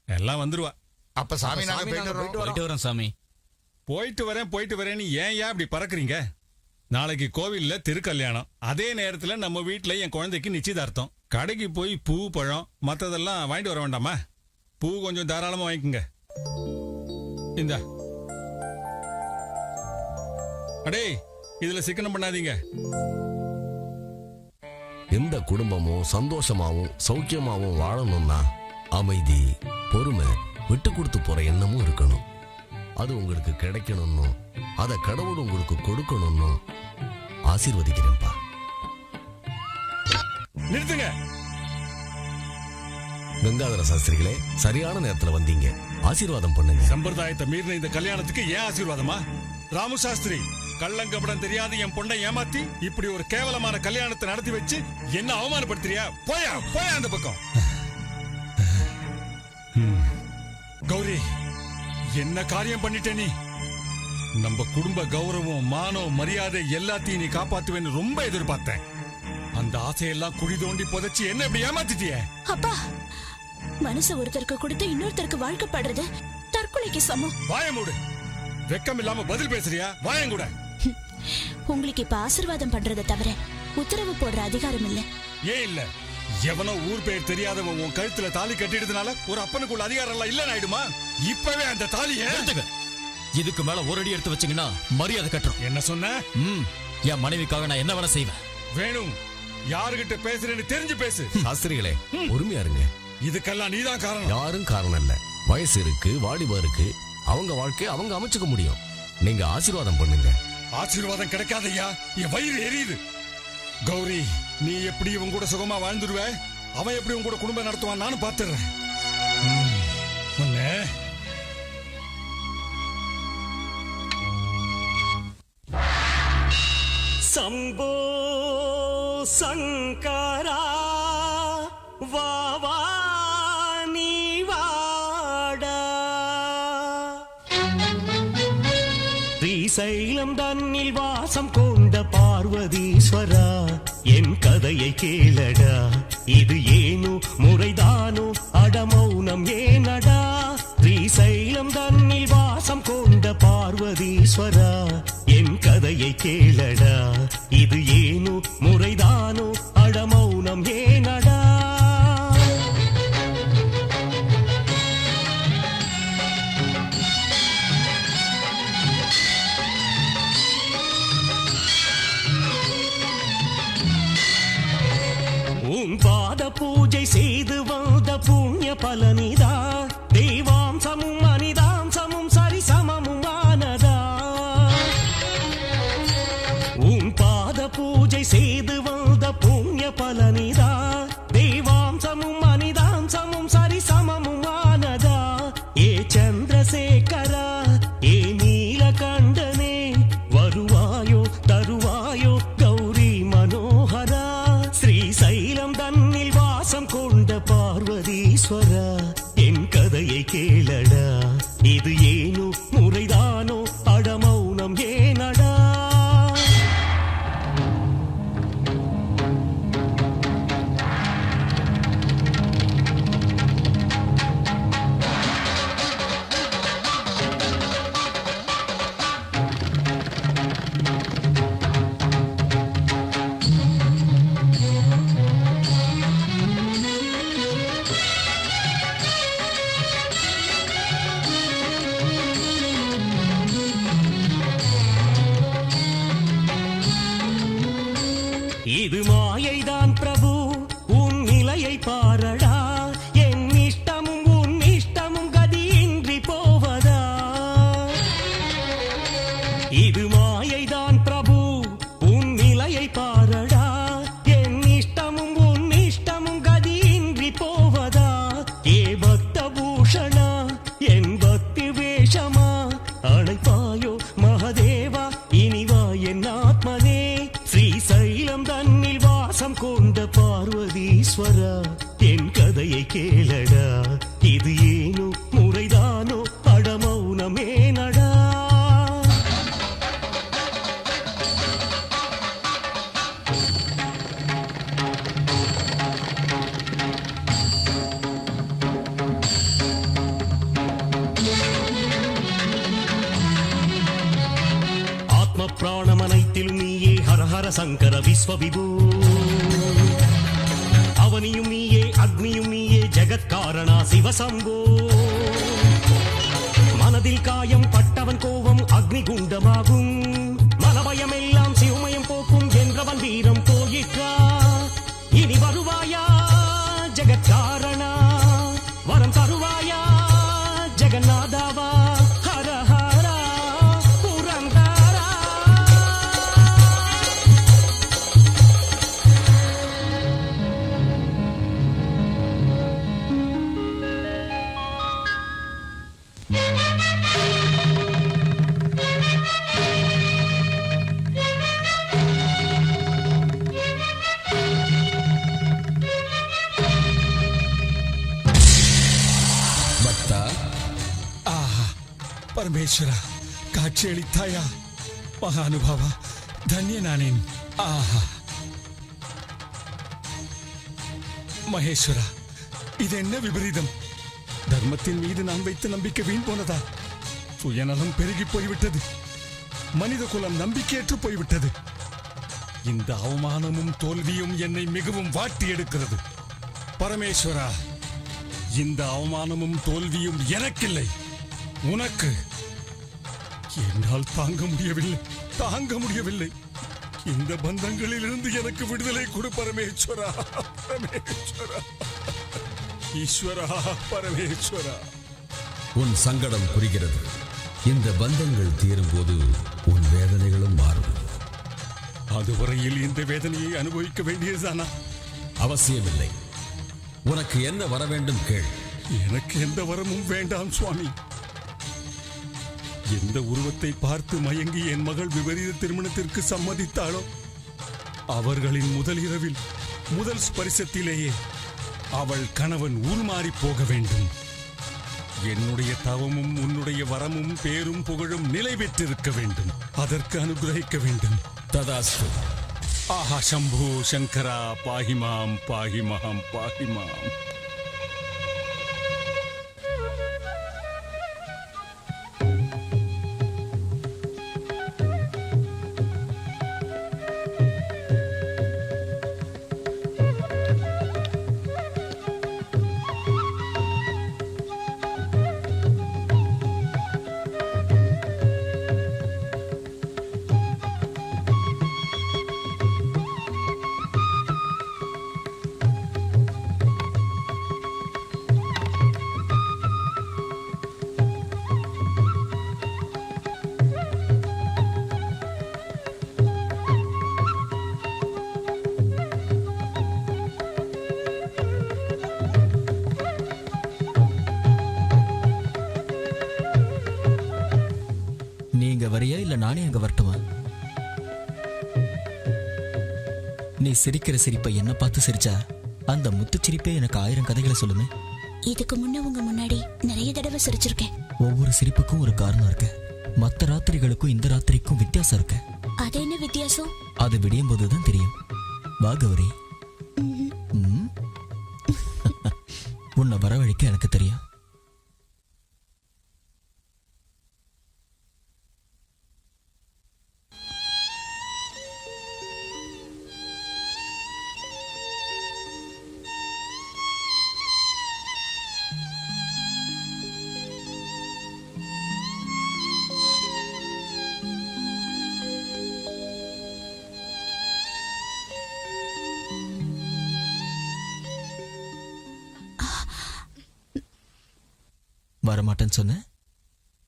எல்லாம் வந்துருவா. அப்ப சாமி, நாங்க போயிட்டு வரோம் சாமி. போயிட்டு வரேன்னு ஏன் இப்படி பறக்குறீங்க? நாளைக்கு கோவில்ல திருக்கல்யாணம். அதே நேரத்துல நம்ம வீட்டுல என் குழந்தைக்கு நிச்சயதார்த்தம். கடைக்கு போய் பூ பழம் மத்ததெல்லாம் வாங்கிட்டு வர வேண்டாமா? பூ கொஞ்சம் தாராளமா வாங்கிக்கோங்க. இந்தா. அடே, இதுல சிக்கனம் பண்ணாதீங்க. எந்த குடும்பமும் சந்தோஷமாவும் சௌக்கியமாவும் வாழணும்னா அமைதி, பொறுமை, விட்டு கொடுத்து போற எண்ணமும் இருக்கணும். அது உங்களுக்கு கிடைக்கணும்னு, அத கடவுள் உங்களுக்கு கொடுக்கணும்னு ஆசீர்வதிக்கிறேன்ப்பா. நிறுத்துங்க. கங்காதர சாஸ்திரிகளே, சரியான நேரத்துல வந்தீங்க. ஆசீர்வாதம் பண்ணுங்க. சம்பிரதாயத்தை மீறின இந்த கல்யாணத்துக்கு ஏன் ஆசீர்வாதமா? ராமு சாஸ்திரி, கள்ளங்கபடம் தெரியாது என் பொண்ணை ஏமாத்தி இப்படி ஒரு கேவலமான கல்யாணத்தை நடத்தி வச்சு என்ன அவமானப்படுத்துறியா? போயா போயா அந்த பக்கம். கௌரி, என்ன காரியம் பண்ணிட்ட நீ? நம்ம குடும்ப கௌரவம், மானம், மரியாதை எல்லாத்தையும் நீ காப்பாத்துவேன்னு ரொம்ப எதிர்பார்த்தேன். அந்த ஆசையெல்லாம் குழி தோண்டி புதைச்சு என்ன இப்படி ஏமாத்திட்டிய? அப்பா, மனசு ஒருத்தருக்கு கொடுத்து இன்னொருத்தருக்கு வாழ்க்கைப்படுறது தற்கொலைக்கு சமம். வாய மூடு. வெக்கம் இல்லாம பதில் பேசுறியா? வாயம் கூட. உங்களுக்கு இப்ப ஆசீர்வாதம் பண்றதை தவிர உத்தரவு போடுற அதிகாரம் இல்ல. ஏன் இல்ல? எவனோ ஊர் பேர் தெரியாதவன் உன் கழுத்துல தாலி கட்டிடுறதுனால ஒரு அப்பனுக்குள்ள அதிகாரம் எல்லாம் இல்லன்னு ஆயிடுமா? இப்பவே அந்த தாலியை இதுக்கு மேல ஒரு அடி எடுத்து வச்சீங்கன்னா மரியாதை கட்டுறோம். என்ன சொன்ன? என் மனைவிக்காக நான் என்ன வேணா செய்வேன். வேணும், யாருகிட்ட பேசுறேன்னு தெரிஞ்சு பேசு. சாஸ்திரிகளே, பொறுமையா இருங்க. இதுக்கெல்லாம் நீதான் காரணம். யாரும் காரணம் இல்ல. வயசு இருக்கு, வாலிபம் இருக்கு. அவங்க வாழ்க்கை அவங்க அமைச்சுக்க முடியும். நீங்க ஆசீர்வாதம் பண்ணுங்க. ஆசீர்வாதம் கிடைக்காதையா, என் வயிறு எரியுது. கௌரி, நீ எப்படி இவன் கூட சுகமா வாழ்ந்துருவ? அவன் எப்படி உன் கூட குடும்பம் நடத்துவான் நானும் பாத்துறேன். சம்போ சங்கரா வாவா நீ வாடா. ஸ்ரீசைலம் தன்னில் வாசம் கொண்ட பார்வதீஸ்வரா, என் கதையை கேளடா. இது ஏனோ முறைதானோ, அடமௌனம் ஏனடா. ஸ்ரீசைலம் தன்னில் வாசம் கொண்ட பார்வதீஸ்வரா, என் கதையை கேளடா. இது ஏனோ முறைதானோ, அடமௌனம் ஏனடா. உன் பாத பூஜை செய்து வந்த புண்ணிய பலனிதா. தெய்வாம்சமும் அனிதாம்சமும் சரிசமமும் ஆனதா. உன் பாத பூஜை செய்து வந்த புண்ணிய பலனிதா. தெய்வாம்சமும் அனிதாம்சமும் சரிசமமும் ஆனதா. ஏ சந்திரசேகரா, ஏ நீலகண்டனே, வருவாயோ தருவாயோ கௌரி மனோகரா. ஸ்ரீசைலம் தன்னில் வாசம் கொண்ட பார்வதீஸ்வரா, என் கதையை கேளடா. இது ஏனோ முறைதானோ, அடமௌனம் ஏனடா. இது மாயைதான் பிரபு, உன் நிலையை பாரடா. என் இஷ்டமும் உன் இஷ்டமும் கதியின்றி போவதா? இது மாயைதான் பிரபு, உன் நிலையை பாரடா. என் இஷ்டமும் உன் இஷ்டமும் கதியின்றி போவதா? ஏ பக்த பூஷணா, என் பக்தி வேஷமா அழைப்பாயோ மகதேவா, இனிவா என் ஆத்மனே. ஸ்ரீசைலம் தன்னில் வாசம் கொண்ட பார்வதீஸ்வரா, என் கதையை கேளடா. இது ஏனோ முறைதானோ அடமௌனமே நடா. ஆத்ம பிராணமனைத்திலும் நீயே, ஹரஹர சங்கர விஸ்வவிபூ. அவனியும் நீயே, அக்னியும் நீயே, ஜெகத்காரணா சிவசம்போ. மனதில் காயம் பட்டவன் கோபம் அக்னி குண்டமாகும். மனபயமெல்லாம் சிவமயம் போக்கும் என்றவன் வீரம் போயிற்றா. இனி வருவாயா ஜெகத்காரணா, வரம் தருவாயா ஜெகநாதாவா. ஹர ஹரா புரந்தரா. பக்தா, ஆஹா, பரமேஸ்வரா, காட்சியளித்தாயா மகானுபாவா, தன்யனானேன். ஆஹா, மகேஸ்வரா, இது என்ன விபரீதம்? தர்மத்தின் மீது நான் வைத்த நம்பிக்கை வீண் போனதா? சுயநலம் பெருகி போய்விட்டது. மனித குலம் நம்பிக்கையற்று போய்விட்டது. இந்த அவமானமும் தோல்வியும் என்னை மிகவும் வாட்டி எடுக்கிறது. பரமேஸ்வரா, இந்த அவமானமும் தோல்வியும் எனக்கில்லை, உனக்கு. என்னால் தாங்க முடியவில்லை. இந்த பந்தங்களிலிருந்து எனக்கு விடுதலை கொடு பரமேஸ்வரா. பரமேஸ்வரா, ஈஸ்வரா, பரமேஸ்வரா. உன் சங்கடம் புரிகிறது. இந்த பந்தங்கள் தீரும் போது உன் வேதனைகளும் மாறும். அதுவரையில் இந்த வேதனையை அனுபவிக்க வேண்டியதுதானா? அவசியமில்லை. உனக்கு என்ன வர வேண்டும் கேள். எனக்கு எந்த வரமும் வேண்டாம் சுவாமி. எந்த உருவத்தை பார்த்து மயங்கி என் மகள் விபரீத திருமணத்திற்கு சம்மதித்தாளோ, அவர்களின் முதல் இரவில் முதல் ஸ்பரிசத்திலேயே அவள் கணவன் உருமாறி போக வேண்டும். என்னுடைய தவமும் உன்னுடைய வரமும் பேரும் புகழும் நிலை பெற்றிருக்க வேண்டும். அதற்கு அனுகிரகிக்க வேண்டும். ததாஸ்து. ஆஹா, சம்போ சங்கரா, பாஹிமாம் பாஹிமாம் பாஹிமாம். நீங்க வரியா இல்ல நானே அங்க வரட்டுமா? நீ சிரிக்கிற சிரிப்பை என்ன பார்த்து சிரிச்சா அந்த முத்துச்சிரிப்பே எனக்கு 1000 கதைகளை சொல்லுமே. இதுக்கு முன்ன உங்க முன்னாடி நிறைய தடவை சிரிச்சிருக்கேன். ஒவ்வொரு சிரிப்புக்கும் ஒரு காரணம் இருக்கு. மத்த ராத்திரிகளுக்கும் இந்த ராத்திரிக்கும் வித்தியாசம் இருக்கு. அது என்ன வித்தியாசம்? அது விடியும் போதுதான் தெரியும். வா கௌரி. உன்னை வரவழைக்க எனக்கு தெரியும். வரமாட்டேன்னு சொன்ன?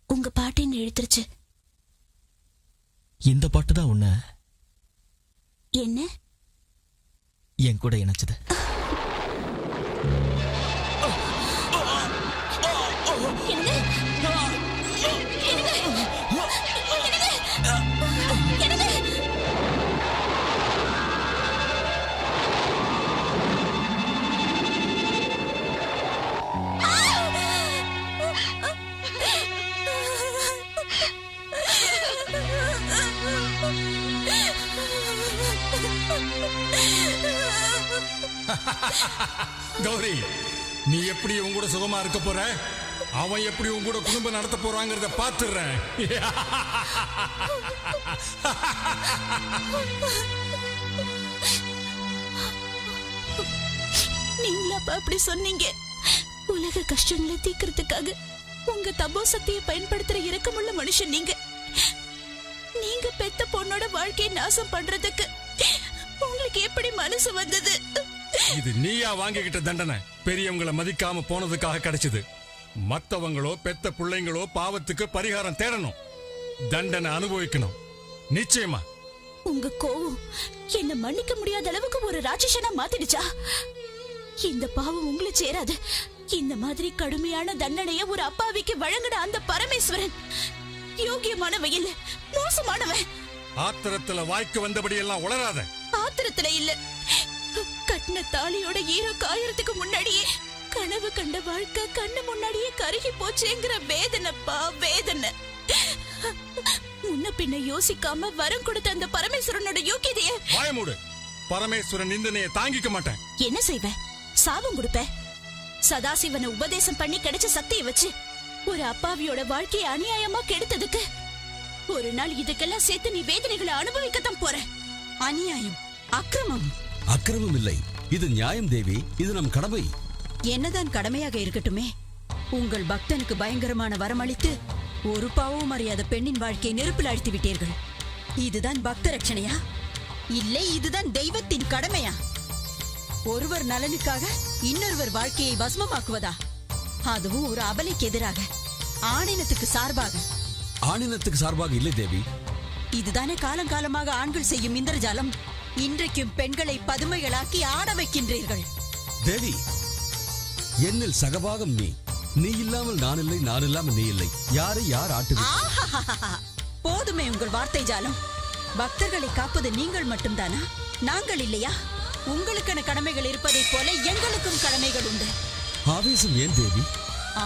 உங்க பாட்டின்னு இழுத்துருச்சு. இந்த பாட்டு தான் உன்னை என்ன என் கூட இணைச்சது. கௌரி, நீ எப்படி உன் கூட சுகமா இருக்க போற, அவன் எப்படி உன் கூட குடும்பம் நடத்த போறாங்கிறத பாத்துறேன். நீங்களா அப்படி சொன்னீங்க? உலக கஷ்டங்களை தீக்கிறதுக்காக உங்க தபோ சக்தியை பயன்படுத்துற இரக்கமுள்ள மனுஷன் நீங்க. நீங்க பெத்த பொண்ணோட வாழ்க்கையை நாசம் பண்றதுக்கு உங்களுக்கு எப்படி மனசு வந்தது? இது நீயா வாங்கிக்கிட்ட தண்டனை பெரியவங்களை மதிக்காம போனதுக்காக கிடைச்சது. மத்தவங்களோ பெத்த பிள்ளைங்களோ பாவத்துக்கு பரிகாரம் தேடணும், தண்டனை அனுபவிக்கணும். நிச்சயமா உங்க கோவம் என்ன மன்னிக்க முடியாத அளவுக்கு ஒரு ராட்சசனா மாத்திடுச்சா? இந்த பாவம் உங்களை சேராது. இந்த மாதிரி கடுமையான தண்டனைய ஒரு அப்பாவிக்கு வழங்கின அந்த பரமேஸ்வரன் யோகியமானவன் இல்ல, மோசமானவன். ஆத்திரத்துல வாய்க்கு வந்தபடி எல்லாம் உளராத. ஆத்திரத்துல இல்ல, கட்டின தாலியோட ஈரோ காயறதுக்கு முன்னாடியே கனவு கண்ட வாழ்க்கை கண்ணு முன்னாடியே கருகி போச்சேங்கிற வேதனைப்பா, வேதனை. முன்ன பின்ன யோசிக்காம வரம் கொடுத்த அந்த பரமேஸ்வரனோட யோகியதைய வாய மூடு. பரமேஸ்வரன் நிந்தனையை தாங்கிக்க மாட்டேன். என்ன செய்வ? சாபம் கொடுப்ப? சதாசிவனை உபதேசம் பண்ணி கிடைச்ச சக்தியை வச்சு ஒரு அப்பாவியோட வாழ்க்கையை அநியாயமா கெடுத்ததுக்கு ஒரு நாள் இதுக்கெல்லாம் சேர்த்து நீ வேதனைகளை அனுபவிக்கத்தான் போற. அநியாயம், அக்கிரமம். அக்கிரமம் இல்லை, இது நியாயம் தேவி. இது நம் கடமை. என்னதான் கடமையாக இருக்கட்டுமே, உங்கள் பக்தனுக்கு பயங்கரமான வரமளித்து ஒரு பாவம் அறியாத பெண்ணின் வாழ்க்கையை நெருப்பில் அழுத்தி விட்டீர்கள். இதுதான் பக்த ரட்சணையா? இல்லை, இதுதான் தெய்வத்தின் கடமையா? ஒருவர் நலனுக்காக இன்னொருவர் வாழ்க்கையை பஸ்மமாக்குவதா? அதுவும் ஒரு அபலைக்கு எதிராக, ஆணினத்துக்கு சார்பாக. ஆணினத்துக்கு சார்பாக இல்லை தேவி. இதுதானே காலங்காலமாக ஆண்கள் செய்யும் இந்திரஜாலம். இன்றைக்கும் பெண்களை பதுமைகளாக்கி ஆட வைக்கின்றீர்கள். தேவி, என்னில் சகபாகம் நீ. நீ இல்லாமல் நான் இல்லை, நான் இல்லாமல் நீ இல்லை. யாரை யார் ஆட்டுவீர்கள்? போதுமே உங்கள் வார்த்தை ஜாலம். பக்தர்களை காப்பது நீங்கள் மட்டும்தானா? நாங்கள் இல்லையா? உங்களுக்கான கடமைகள் இருப்பதைப் போல எங்களுக்கும் கடமைகள் உண்டு. ஆவேசம் ஏன் தேவி?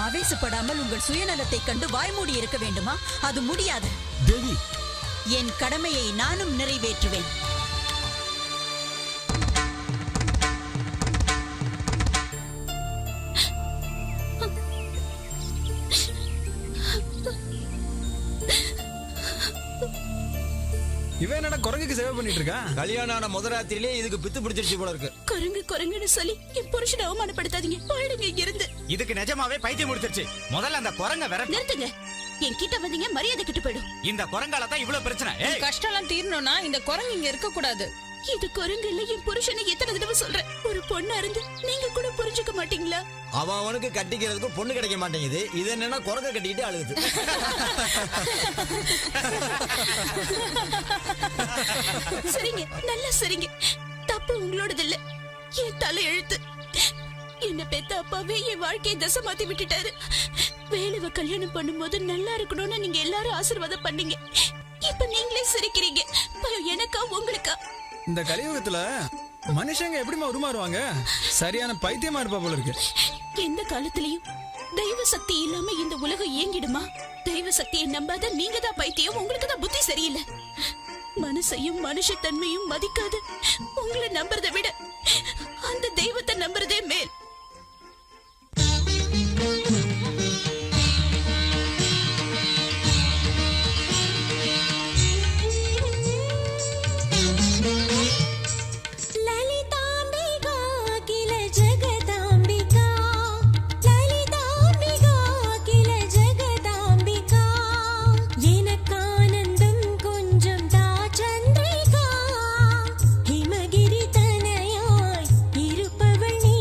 ஆவேசப்படாமல் உங்கள் சுயநலத்தை கண்டு வாய்மூடி இருக்க வேண்டுமா? அது முடியாது தேவி. என் கடமையை நானும் நிறைவேற்றுவேன். இவன் என்னடா குரங்குக்கு சேவை பண்ணிட்டு இருக்கா? கல்யாணம் ஆன முதராத்திரிலே இதுக்கு பித்து பிடிச்சிருச்சு போல இருக்கு. குரங்கு குரங்குன்னு சொல்லி என் புருஷனை அவமானப்படுத்தாதீங்க. போயிடுங்க இங்க இருந்து. இதுக்கு நிஜமாவே பைத்தியம் முடிச்சிருச்சு. முதல்ல அந்த குரங்க வேற நிறுத்துங்க. என் கிட்ட வந்தீங்க மரியாதை கிட்ட போயிடும். இந்த குரங்கால தான் இவ்வளவு பிரச்சனை. கஷ்டம் எல்லாம் தீரணும்னா இந்த குரங்கு இங்க இருக்க கூடாது. இது குரங்கு இல்ல, என் புருஷனை எத்தனை தடவை சொல்றேன். ஒரு பொண்ணா இருந்து நீங்க கூட புரிஞ்சுக்க மாட்டீங்களா? அவனுக்கு கட்டிக்கிறதுக்கு பொண்ணு கிடைக்க மாட்டேங்குது. இது என்னன்னா குரங்க கட்டிக்கிட்டு அழுகுது. சரிங்க, நல்லா சரிங்க. தப்பு உங்களோடது இல்ல, என் தலை எழுத்து. என்ன பெத்த அப்பாவே என் வாழ்க்கையை தசை மாத்தி விட்டுட்டாரு. வேலுவ கல்யாணம் பண்ணும்போது நல்லா இருக்கணும்னு நீங்க எல்லாரும் ஆசீர்வாதம் பண்ணீங்க. இப்ப நீங்களே சிரிக்கிறீங்க. பயம் எனக்கா உங்களுக்கா? இந்த கலியுகத்துல மனுஷங்க எப்படிமா உருமாறுவாங்க? சரியான பைத்தியமா இருப்பா போல இருக்கு. எந்த காலத்திலயும் தெய்வ சக்தி இல்லாம இந்த உலகம் இயங்கிடுமா? தெய்வ சக்தியை நம்பாத நீங்க தான் பைத்தியம். உங்களுக்கு தான் புத்தி சரியில்லை. மனசையும் மனுஷத்தன்மையும் மதிக்காத உங்களை நம்புறதை விட அந்த தெய்வத்தை நம்புறதே மேல். இருப்பவள் நீ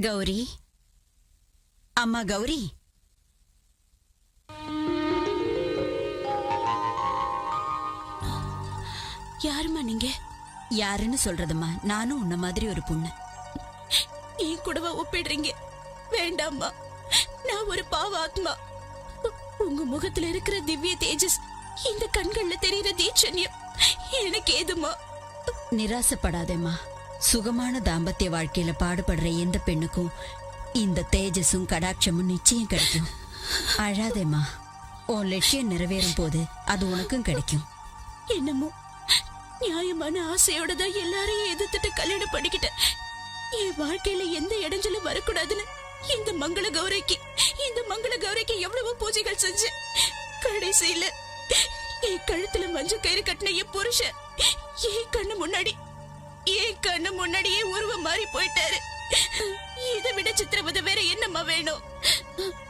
கௌரி, அம்மா கௌரி, யாருமா நீங்க? யாருன்னு சொல்றதுமா? நானும் உன்ன மாதிரி ஒரு பொண்ணு. என் கூடவா ஒப்பிடுறீங்க? வேண்டாம்மா, நான் ஒரு பாவ ஆத்மா. உங்க முகத்துல இருக்கிற திவ்ய தேஜஸ், இந்த கண்கள்ல தெரியுற தீட்சண்யம் எனக்கு ஏதுமா? நிராசப்படாதேம்மா. சுகமான தாம்பத்திய வாழ்க்கையில பாடுபடுற எந்த பெண்ணுக்கும் இந்த தேஜஸும் கடாட்சமும் நிச்சயம் கிடைக்கும். அழாதேம்மா. உன் லட்சியம் நிறைவேறும் போது அது உனக்கும் கிடைக்கும். என்னமோ நியாயமான ஆசையோட தான் எல்லாரையும் எதிர்த்துட்டு கல்யாணம் பண்ணிக்கிட்டேன். என் வாழ்க்கையில எந்த இடைஞ்சலும் வரக்கூடாதுன்னு இந்த மங்கள கௌரிக்கு எவ்வளவோ பூஜைகள் செஞ்சேன். கடைசியில என் கழுத்துல மஞ்சள் கயிறு கட்டின என் புருஷன் என் கண்ணு முன்னாடியே உருவம் மாறி போயிட்டாரு. இதை விட சித்திரவதை வேற என்னம்மா வேணும்?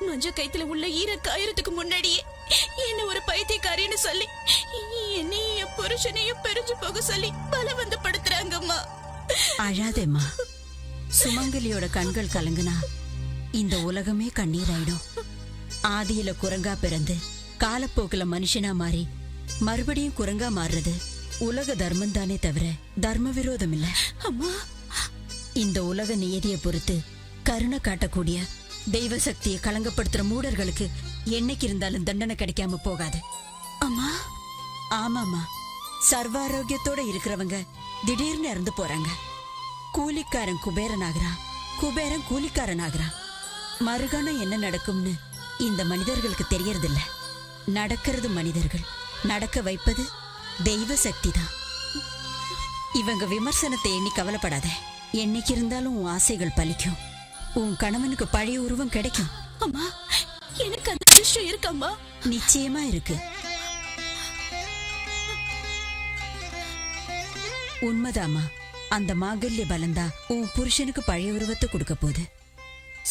மஞ்சள் கயித்துல உள்ள ஈர காயறதுக்கு முன்னாடியே என்ன ஒரு பைத்தியக்காரின்னு சொல்லி என்னையும் என் புருஷனையும் பிரிஞ்சு போக சொல்லி பலவந்தப்படுத்துறாங்கம்மா. அழாதேம்மா. சுமங்கலியோட கண்கள் கலங்குனா இந்த உலகமே கண்ணீராயிடும். ஆதியில குரங்கா பிறந்து காலப்போக்குல மனுஷனா மாறி மறுபடியும் குரங்கா மாறுறது உலக தர்மம் தானே தவிர தர்ம விரோதம் இல்ல. அம்மா, இந்த உலக நியதியை பொறுத்து கருணை காட்டக்கூடிய தெய்வ சக்தியை களங்கப்படுத்துற மூடர்களுக்கு என்னைக்கு இருந்தாலும் தண்டனை கிடைக்காம போகாது. அம்மா. ஆமாமா, சர்வாரோக்கியத்தோட இருக்கிறவங்க திடீர்னு இறந்து போறாங்க. கூலிக்காரன் குபேரன் ஆகுறான், குபேரன் கூலிக்காரன் ஆகுறான். மறுகணம் என்ன நடக்கும்னு இந்த மனிதர்களுக்கு தெரியறதில்ல. நடக்கிறது மனிதர்கள், நடக்க வைப்பது தெய்வ சக்தி தான். இவங்க விமர்சனத்தை எண்ணி கவலைப்படாத. என்னைக்கு இருந்தாலும் உன் ஆசைகள் பலிக்கும். உன் கணவனுக்கு பழைய உருவம் கிடைக்கும். அம்மா, எனக்கு அந்த விஷயம் இருக்கம்மா. நிச்சயமா இருக்கு. உண்மைதாமா. அந்த மாங்கல்ய பலந்தா உன் புருஷனுக்கு பழைய உருவத்தை கொடுக்க போகுது.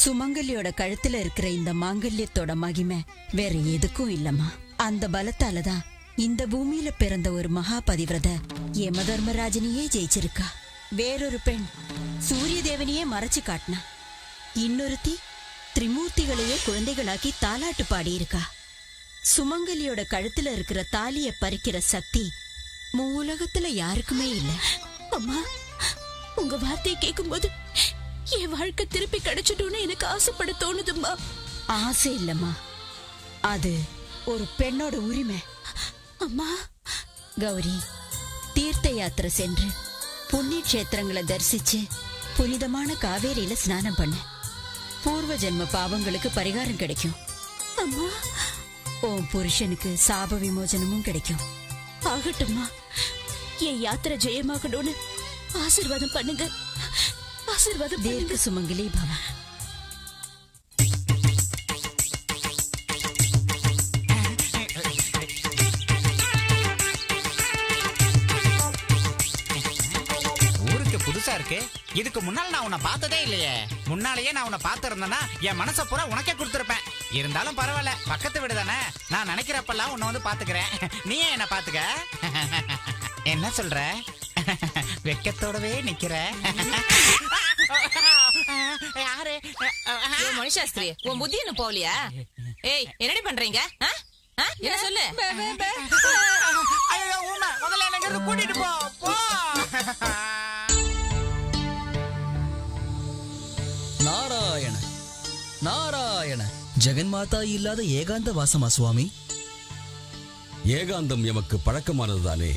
சுமங்கலியோட கழுத்துல இருக்கிற இந்த மாங்கல்யத்தோட மகிமை வேற எதுக்கும் இல்லம்மா. அந்த பலத்தாலதான் இந்த பூமியில பிறந்த ஒரு மகா பதிவிரத யம தர்மராஜனையே ஜெயிச்சிருக்கா. வேறொரு பெண் சூரிய தேவனையே மறைச்சு காட்டினா. இன்னொருத்தி திரிமூர்த்திகளையே குழந்தைகளாக்கி தாலாட்டு பாடியிருக்கா. சுமங்கலியோட கழுத்துல இருக்கிற தாலிய பறிக்கிற சக்தி உலகத்துல யாருக்குமே இல்ல. அம்மா, உங்க வார்த்தையை கேட்கும் போது என் வாழ்க்கை திருப்பி கிடைச்சிடும்னு எனக்கு ஆசைப்பட தோணுதும்மா. ஆசை இல்லம்மா, அது ஒரு பெண்ணோட உரிமை. அம்மா கௌரி, தீர்த்த யாத்திரை சென்று புண்ணிய கஷேத்திரங்களை தரிசிச்சு புனிதமான காவேரியில ஸ்நானம் பண்ணு. பூர்வ ஜென்ம பாவங்களுக்கு பரிகாரம் கிடைக்கும். அம்மா, உன் புருஷனுக்கு சாப விமோசனமும் கிடைக்கும். ஆகட்டும்மா, என் யாத்திரை ஜெயமாகணும்னு ஆசீர்வாதம் பண்ணுங்க. ஆசீர்வாதம் தீர்க்க சுமங்கலி பவ. ஊருக்கு புதுசா இருக்கு. இதுக்கு முன்னால நான் உன்னை பார்த்ததே இல்லையே. முன்னாலேயே நான் உன்னை பார்த்திருந்தேன்னா என் மனசை பூரா உனக்கே கொடுத்திருப்பேன். இருந்தாலும் பரவாயில்ல, பக்கத்து வீடு தானே. நான் நினைக்கிறப்பெல்லாம் உன்னை வந்து பாத்துக்கிறேன். நீயே என்ன பாத்துக்க. என்ன சொல்ற? வெக்கத்தோடவே நிக்கிற. யாரு? மனுஷாஸ்திரி, உன் புத்தி என்ன போகலையா? ஏய், என்னடி பண்றீங்க? என்ன சொல்லு. ஐயோ, உமா, முதல்ல எனக்கு கூட்டிட்டு போ. நாராயண நாராயண. ஜெகன்மாதா இல்லாத ஏகாந்த வாசமா சுவாமி? ஏகாந்தம் எமக்கு பழக்கமானதுதானே.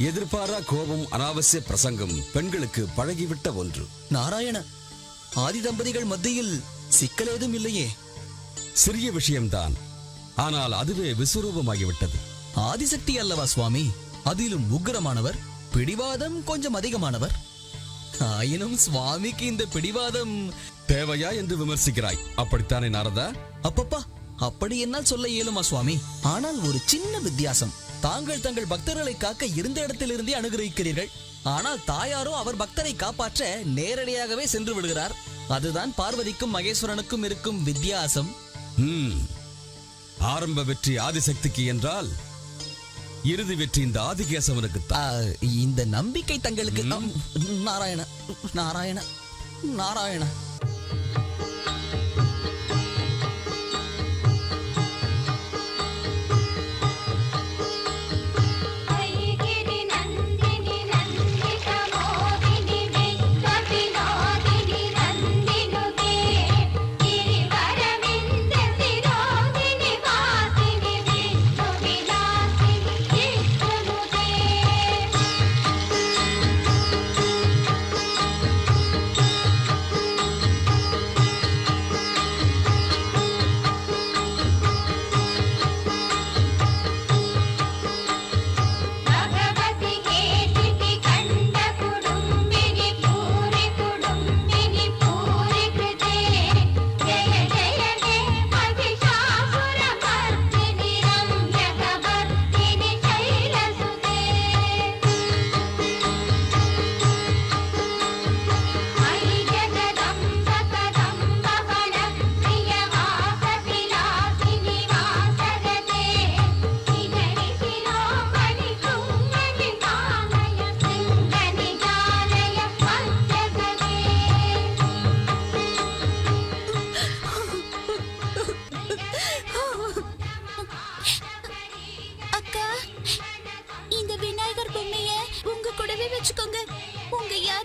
எதிர்பாரா கோபம், அனாவசிய பிரசங்கம் பெண்களுக்கு பழகிவிட்ட ஒன்று. நாராயண, ஆதி தம்பதிகள் மத்தியில் சிக்கல் ஏதும் இல்லையே? சிறிய விஷயம்தான், ஆனால் அதுவே விஸ்வரூபமாகிவிட்டது. ஆதிசக்தி அல்லவா சுவாமி? அதிலும் உக்கிரமானவர், பிடிவாதம் கொஞ்சம் அதிகமானவர். ஆயினும் சுவாமிக்கு இந்த பிடிவாதம் தேவையா என்று விமர்சிக்கிறாய், அப்படித்தானே நாரதா? அப்பப்பா, அப்படி என்னால் சொல்ல இயலுமா சுவாமி? ஆனால் ஒரு சின்ன வித்தியாசம். தாங்கள் தங்கள் பக்தர்களை காக்க இருந்த இடத்திலிருந்தே அனுகிரகிக்கிறீர்கள். ஆனால் தாயாரோ அவர் பக்தரை காப்பாற்ற நேரடியாகவே சென்று விடுகிறார். அதுதான் பார்வதிக்கும் மகேஸ்வரனுக்கும் இருக்கும் வித்தியாசம். ஆரம்ப வெற்றி ஆதிசக்திக்கு என்றால் இறுதி வெற்றி இந்த ஆதிகேசவனுக்கு. இந்த நம்பிக்கை தங்களுக்கு. நாராயண நாராயண நாராயண.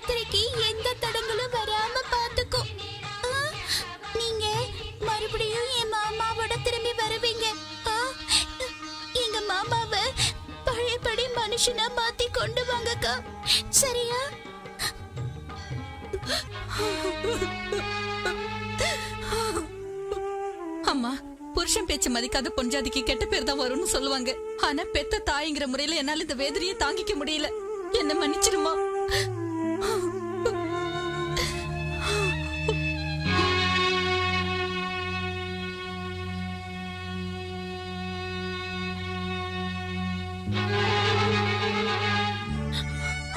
யாத்திரைக்கு எந்த தடங்களும் வராம பாத்துக்கோ. நீங்க மறுபடியும் என் மாமாவோட திரும்பி வருவீங்க. எங்க மாமாவை பழையபடி மனுஷனா மாத்தி கொண்டு வாங்கக்கா, சரியா? அம்மா, புருஷன் பேச்சு மதிக்காத பொஞ்சாதிக்கு கெட்ட பேர் தான் வரும்னு சொல்லுவாங்க. ஆனா பெத்த தாய்ங்கிற முறையில என்னால இந்த வேதனையை தாங்கிக்க முடியல. என்ன மன்னிச்சிருமா.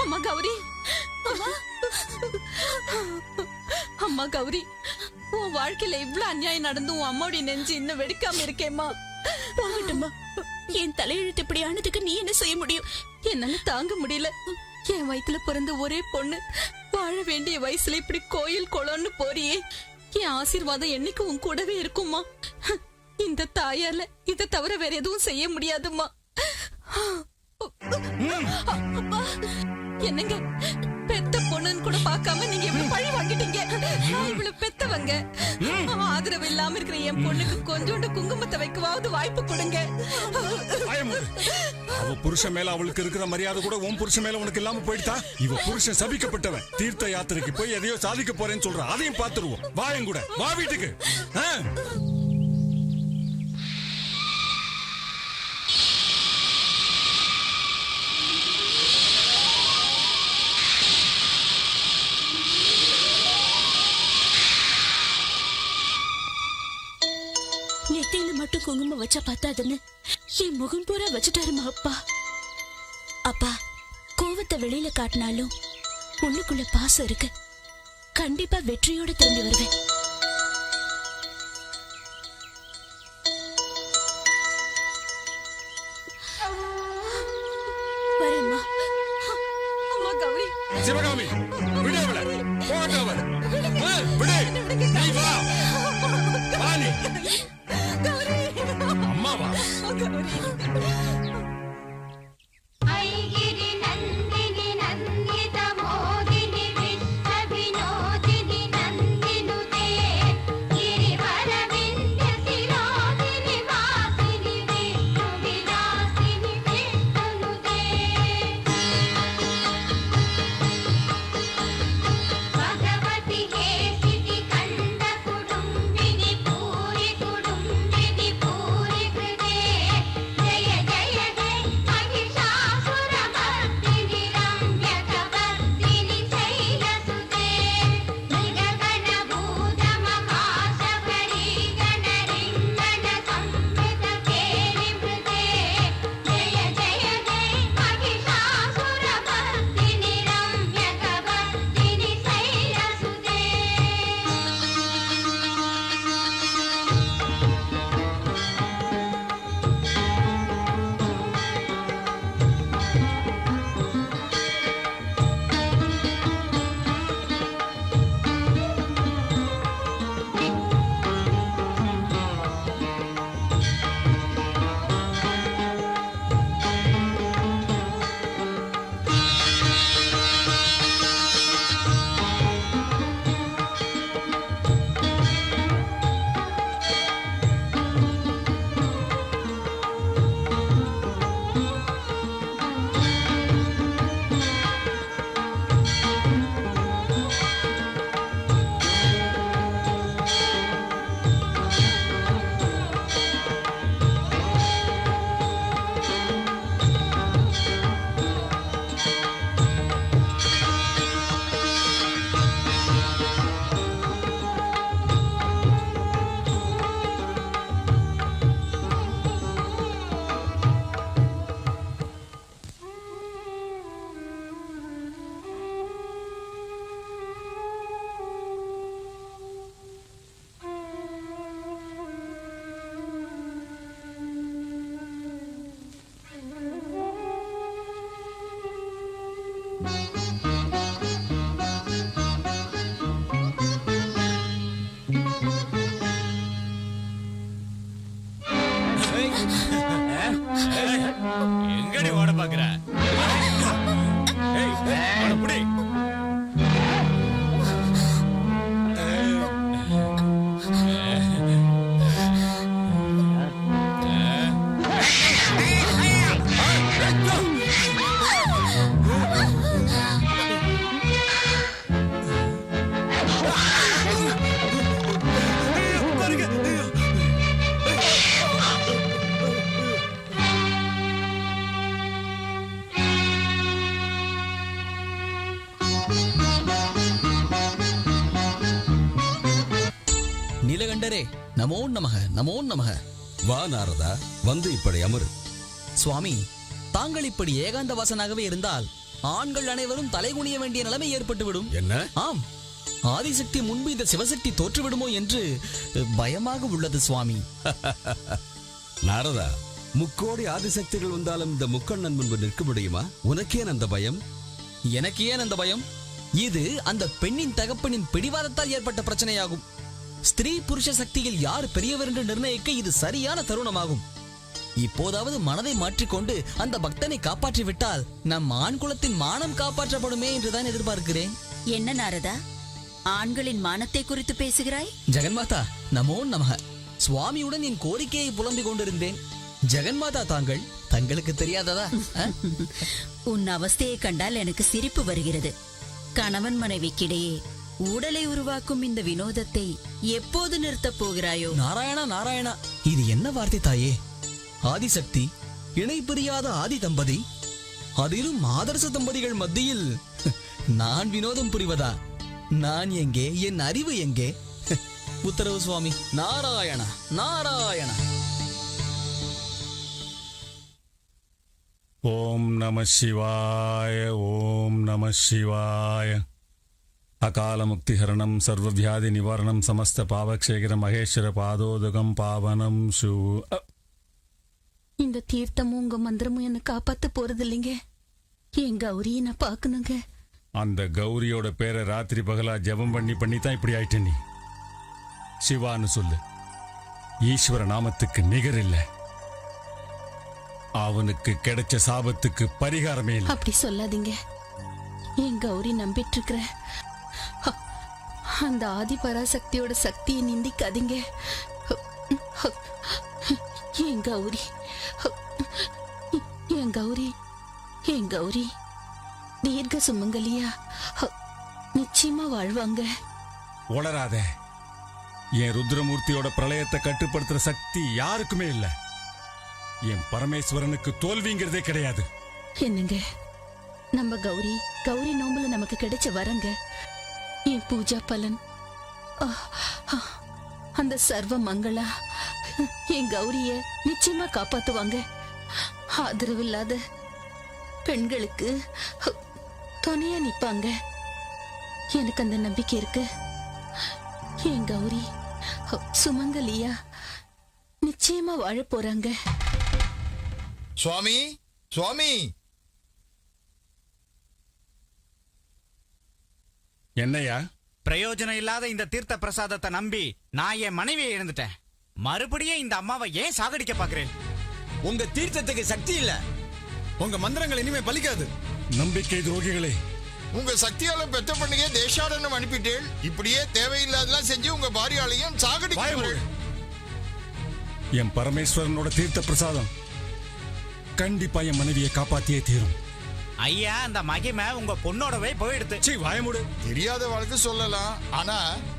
அம்மா கௌரி, அம்மா கௌரி, உன் வாழ்க்கையில இவ்ளோ அநியாயம் நடந்து உன் அம்மாவுடைய நெஞ்சு இன்னும் வெடிக்காம இருக்கேம்மா. போகட்டும்மா, என் தலையெழுத்து இப்படி ஆனதுக்கு நீ என்ன செய்ய முடியும்? என்னால தாங்க முடியல. என் வயித்துல பிறந்த ஒரே பொண்ணு வாழ வேண்டிய வயசுல இப்படி கோயில் குளம்னு போறியே. என் ஆசீர்வாதம் என்னைக்கு உன் கூடவே இருக்குமா. இந்த தாயால இதை தவிர வேற எதுவும் செய்ய முடியாதுமா. என்னங்க, பெத்த பொண்ணுன்னு கூட பார்க்காம நீங்க இவ்வளவு பழி வாங்கிட்டீங்க. இவ்வளவு பெத்தவங்க, ஆதரவு இல்லாம இருக்கிற என் பொண்ணுக்கு கொஞ்சோண்டு குங்குமத்தை வைக்கவாவது வாய்ப்பு கொடுங்க. அவ புருஷன் மேல அவளுக்கு இருக்கிற மரியாதை கூட உன் புருஷன் மேல உனக்கு இல்லாம போயிட்டா. இவ புருஷன் சபிக்கப்பட்டவன். தீர்த்த யாத்திரைக்கு போய் எதையோ சாதிக்க போறேன்னு சொல்ற. அதையும் பாத்துருவோம். வாயன் கூட வா வீட்டுக்கு. நெத்தியில மட்டும் குங்குமம் வச்சா பத்தாதுன்னு என் முகம் பூரா வச்சுட்டாருமா அப்பா. அப்பா, கோவத்தை வெளியில காட்டினாலும் உள்ளுக்குள்ள பாசம் இருக்கு. கண்டிப்பா வெற்றியோட திரும்பி வருவேன். வரேம்மா. அம்மா கௌரி, சிவகாமி, விடு அவளை. போகட்டும் அவள். விடு. நீ வா. வா நீ. அம்மாவா? ஐகிரி நந்தினி நந்தித மோதினி விஷ்ண வினோதினி நந்தினுதே ಗಿರಿವರ ವಿಂಧ್ಯ ಶಿರೋದಿನಿ ವಾಸಿನಿ ವಿಷ್ಣು ವಿಲಾಸಿನಿ ವಿಷ್ಣುನುದೇ ಭಗವತಿ ಹೇಸಿತಿ ಕಂಡ ಕುಡುಂಬಿನಿ ಪೂರಿ ಕುಡುಂಬಿನಿ ಪೂರಿ ಹೃದಯ ಜಯ ಜಯ ಜಯ ಮಹಿಷಾಸುರ ಭಕ್ತಿನಿ ರಮ್ಯಕ ಭಕ್ತಿನಿ ಶೈಲಸುತೆ ನಿಗಗಣ ಭೂತ ಮಹಾಶ ಭರಿ ಗಣ ರಿಂಗಣ ಸಂವೃತ ಕೇಳಿ ಮೃತೆ ಜಯ ಜಯ ಜಯ ಮಹಿಷಾಸುರ ಭಕ್ತಿನಿ ರಮ್ಯಕ ಭಕ್ತಿನಿ ಶೈಲಸುತೆ. எங்கடி ஓட பாக்குற? ஏய், அவனை புடி. பக்தரே, நமோ நமக, நமோ நமக. வா நாரதா, வந்து இப்படி அமரு. சுவாமி, தாங்கள் இப்படி ஏகாந்த வாசனாகவே இருந்தால் ஆண்கள் அனைவரும் தலைகுனிய வேண்டிய நிலைமை ஏற்பட்டுவிடும். என்ன? ஆம், ஆதிசக்தி முன்பு இந்த சிவசக்தி தோற்றுவிடுமோ என்று பயமாக உள்ளது சுவாமி. நாரதா, முக்கோடி ஆதிசக்திகள் வந்தாலும் இந்த முக்கண்ணன் முன்பு நிற்க முடியுமா? உனக்கேன் அந்த பயம்? எனக்கு ஏன் அந்த பயம்? இது அந்த பெண்ணின் தகப்பனின் பிடிவாதத்தால் ஏற்பட்ட பிரச்சனையாகும். ஸ்திரீ புருஷ சக்தியில் யார் பெரியவர் என்று நிர்ணயிக்க இது சரியான தருணமாகும். இப்போதாவது மனதை மாற்றிக்கொண்டு அந்த பக்தனை காப்பாற்றி விட்டால் நம் ஆண் குலத்தின் மானம் காப்பாற்றப்படுமே என்றுதான் எதிர்பார்க்கிறேன். என்ன நாரதா, ஆண்களின் மானத்தை குறித்து பேசுகிறாய்? ஜெகன்மாதா, நமோ நமக. சுவாமியுடன் என் கோரிக்கையை புலம்பிக் கொண்டிருந்தேன். ஜெகன்மாதா, தங்களுக்கு தெரியாததா? உன் அவஸ்தையை கண்டால் எனக்கு சிரிப்பு வருகிறது. கணவன் மனைவிக்கிடையே ஊடலை உருவாக்கும் இந்த வினோதத்தை எப்போது நிறுத்தப் போகிறாயோ? நாராயணா நாராயணா, இது என்ன வார்த்தை தாயே? ஆதிசக்தி, இணை பிரியாத ஆதி தம்பதி, அதிலும் ஆதர்ச தம்பதிகள் மத்தியில் நான் வினோதம் புரிவதா? நான் எங்கே? என் அறிவு எங்கே? உத்தரவு சுவாமி. நாராயண நாராயண. ஓம் நம சிவாய, ஓம் நம சிவாய. அகால முக்திஹரணம் சர்வவியாதி நிவாரணம் சமஸ்த பாவக்ஷேகர மகேஸ்வர பாதோதகம் பாவனம் சு. இந்த தீர்த்தமும் உங்க மந்திரமும் என்ன காப்பாத்த போறது இல்லைங்க. என் கௌரியை நான் பாக்கணுங்க. அந்த கௌரியோட பேரை ராத்திரி பகலா ஜெபம் பண்ணி தான் இப்படி ஆயிட்ட. நீ சிவான்னு சொல்லு. ஈஸ்வர நாமத்துக்கு நிகர் இல்லை. அவனுக்கு கிடைச்ச சாபத்துக்கு பரிகாரமே இல்லை. அப்படி சொல்லாதீங்க. என் கௌரி நம்பிட்டு இருக்கிற அந்த ஆதி பராசக்தியோட சக்தியை நிந்திக்காதீங்க. என் கௌரி, என் கௌரி, என் கௌரி தீர்க்க சுமங்கலியா நிச்சயமா வாழ்வாங்க. உளராத. என் ருத்ரமூர்த்தியோட பிரளயத்தை கட்டுப்படுத்துற சக்தி யாருக்குமே இல்ல. என் பரமேஸ்வரனுக்கு தோல்விங்கிறதே கிடையாது. என்னங்க, நம்ம கௌரி நோம்புல நமக்கு கிடைச்ச வரங்க. என் பூஜா பலன், அந்த சர்வ மங்களா என் கௌரிய நிச்சயமா காப்பாத்துவாங்க. ஆதரவு இல்லாத பெண்களுக்கு துணையா நிப்பாங்க. எனக்கு அந்த நம்பிக்கை இருக்கு. என் கௌரி சுமங்கலியா நிச்சயமா வாழ போறாங்க. சுவாமி, சுவாமி. என்னையா? பிரயோஜனம் இல்லாத இந்த தீர்த்த பிரசாதத்தை நம்பி நான் என் மனைவியை இழந்துட்டேன். மறுபடியும் இந்த அம்மாவை ஏன் சாகடிக்க பாக்குறேன்? உங்க தீர்த்தத்துக்கு சக்தி இல்ல. உங்க மந்திரங்கள் இனிமே பலிக்காது. நம்பிக்கை துரோகிகளே, உங்க சக்தியால பெத்த பண்ணியே தேசாடனம் அனுப்பிட்டேன். இப்படியே தேவையில்லாதெல்லாம் செஞ்சு உங்க பாரியாலையும் சாகடிக்க. என் பரமேஸ்வரனோட தீர்த்த பிரசாதம் கண்டிப்பா என் மனைவியை காப்பாத்தியே தீரும். ஐயா, அந்த மகிமை உங்க பொண்ணோடவே போயிடுது. வாயமுடு. தெரியாத வாழ்க்கை சொல்லலாம், ஆனா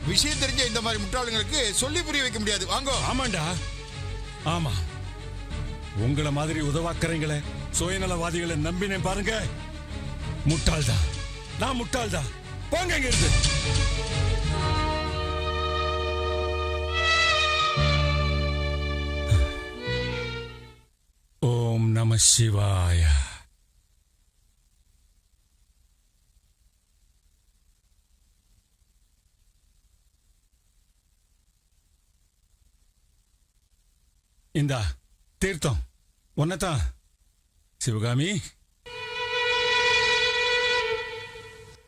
விஷயம் தெரிஞ்ச இந்த மாதிரி முட்டாளுங்களுக்கு சொல்லி புரிய வைக்க முடியாது. வாங்க. ஆமாண்டா, ஆமா. உங்களை மாதிரி உதவாக்கறீங்களே சுயநலவாதிகளை நம்பினேன் பாருங்க. முட்டாள்தான், நான் முட்டாள்தான். போங்க இங்க இருந்து. ஓம் நம சிவாய. இந்தா தீர்த்தம் ஒன்னதான். சிவகாமி,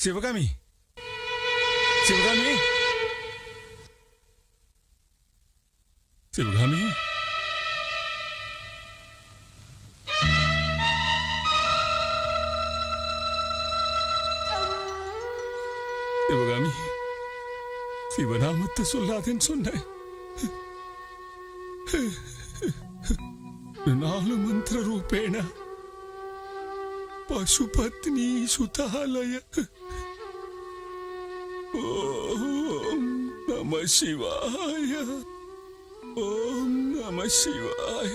சிவகாமி, சிவகாமி, சிவகாமி. சிவகாமி, சிவநாமத்தை சொல்லாதேன்னு சொன்னேன். நாலு மந்திர ரூபேண பசுபத்னி சுதாலய. ஓம் நம சிவாய, ஓம் நம சிவாய.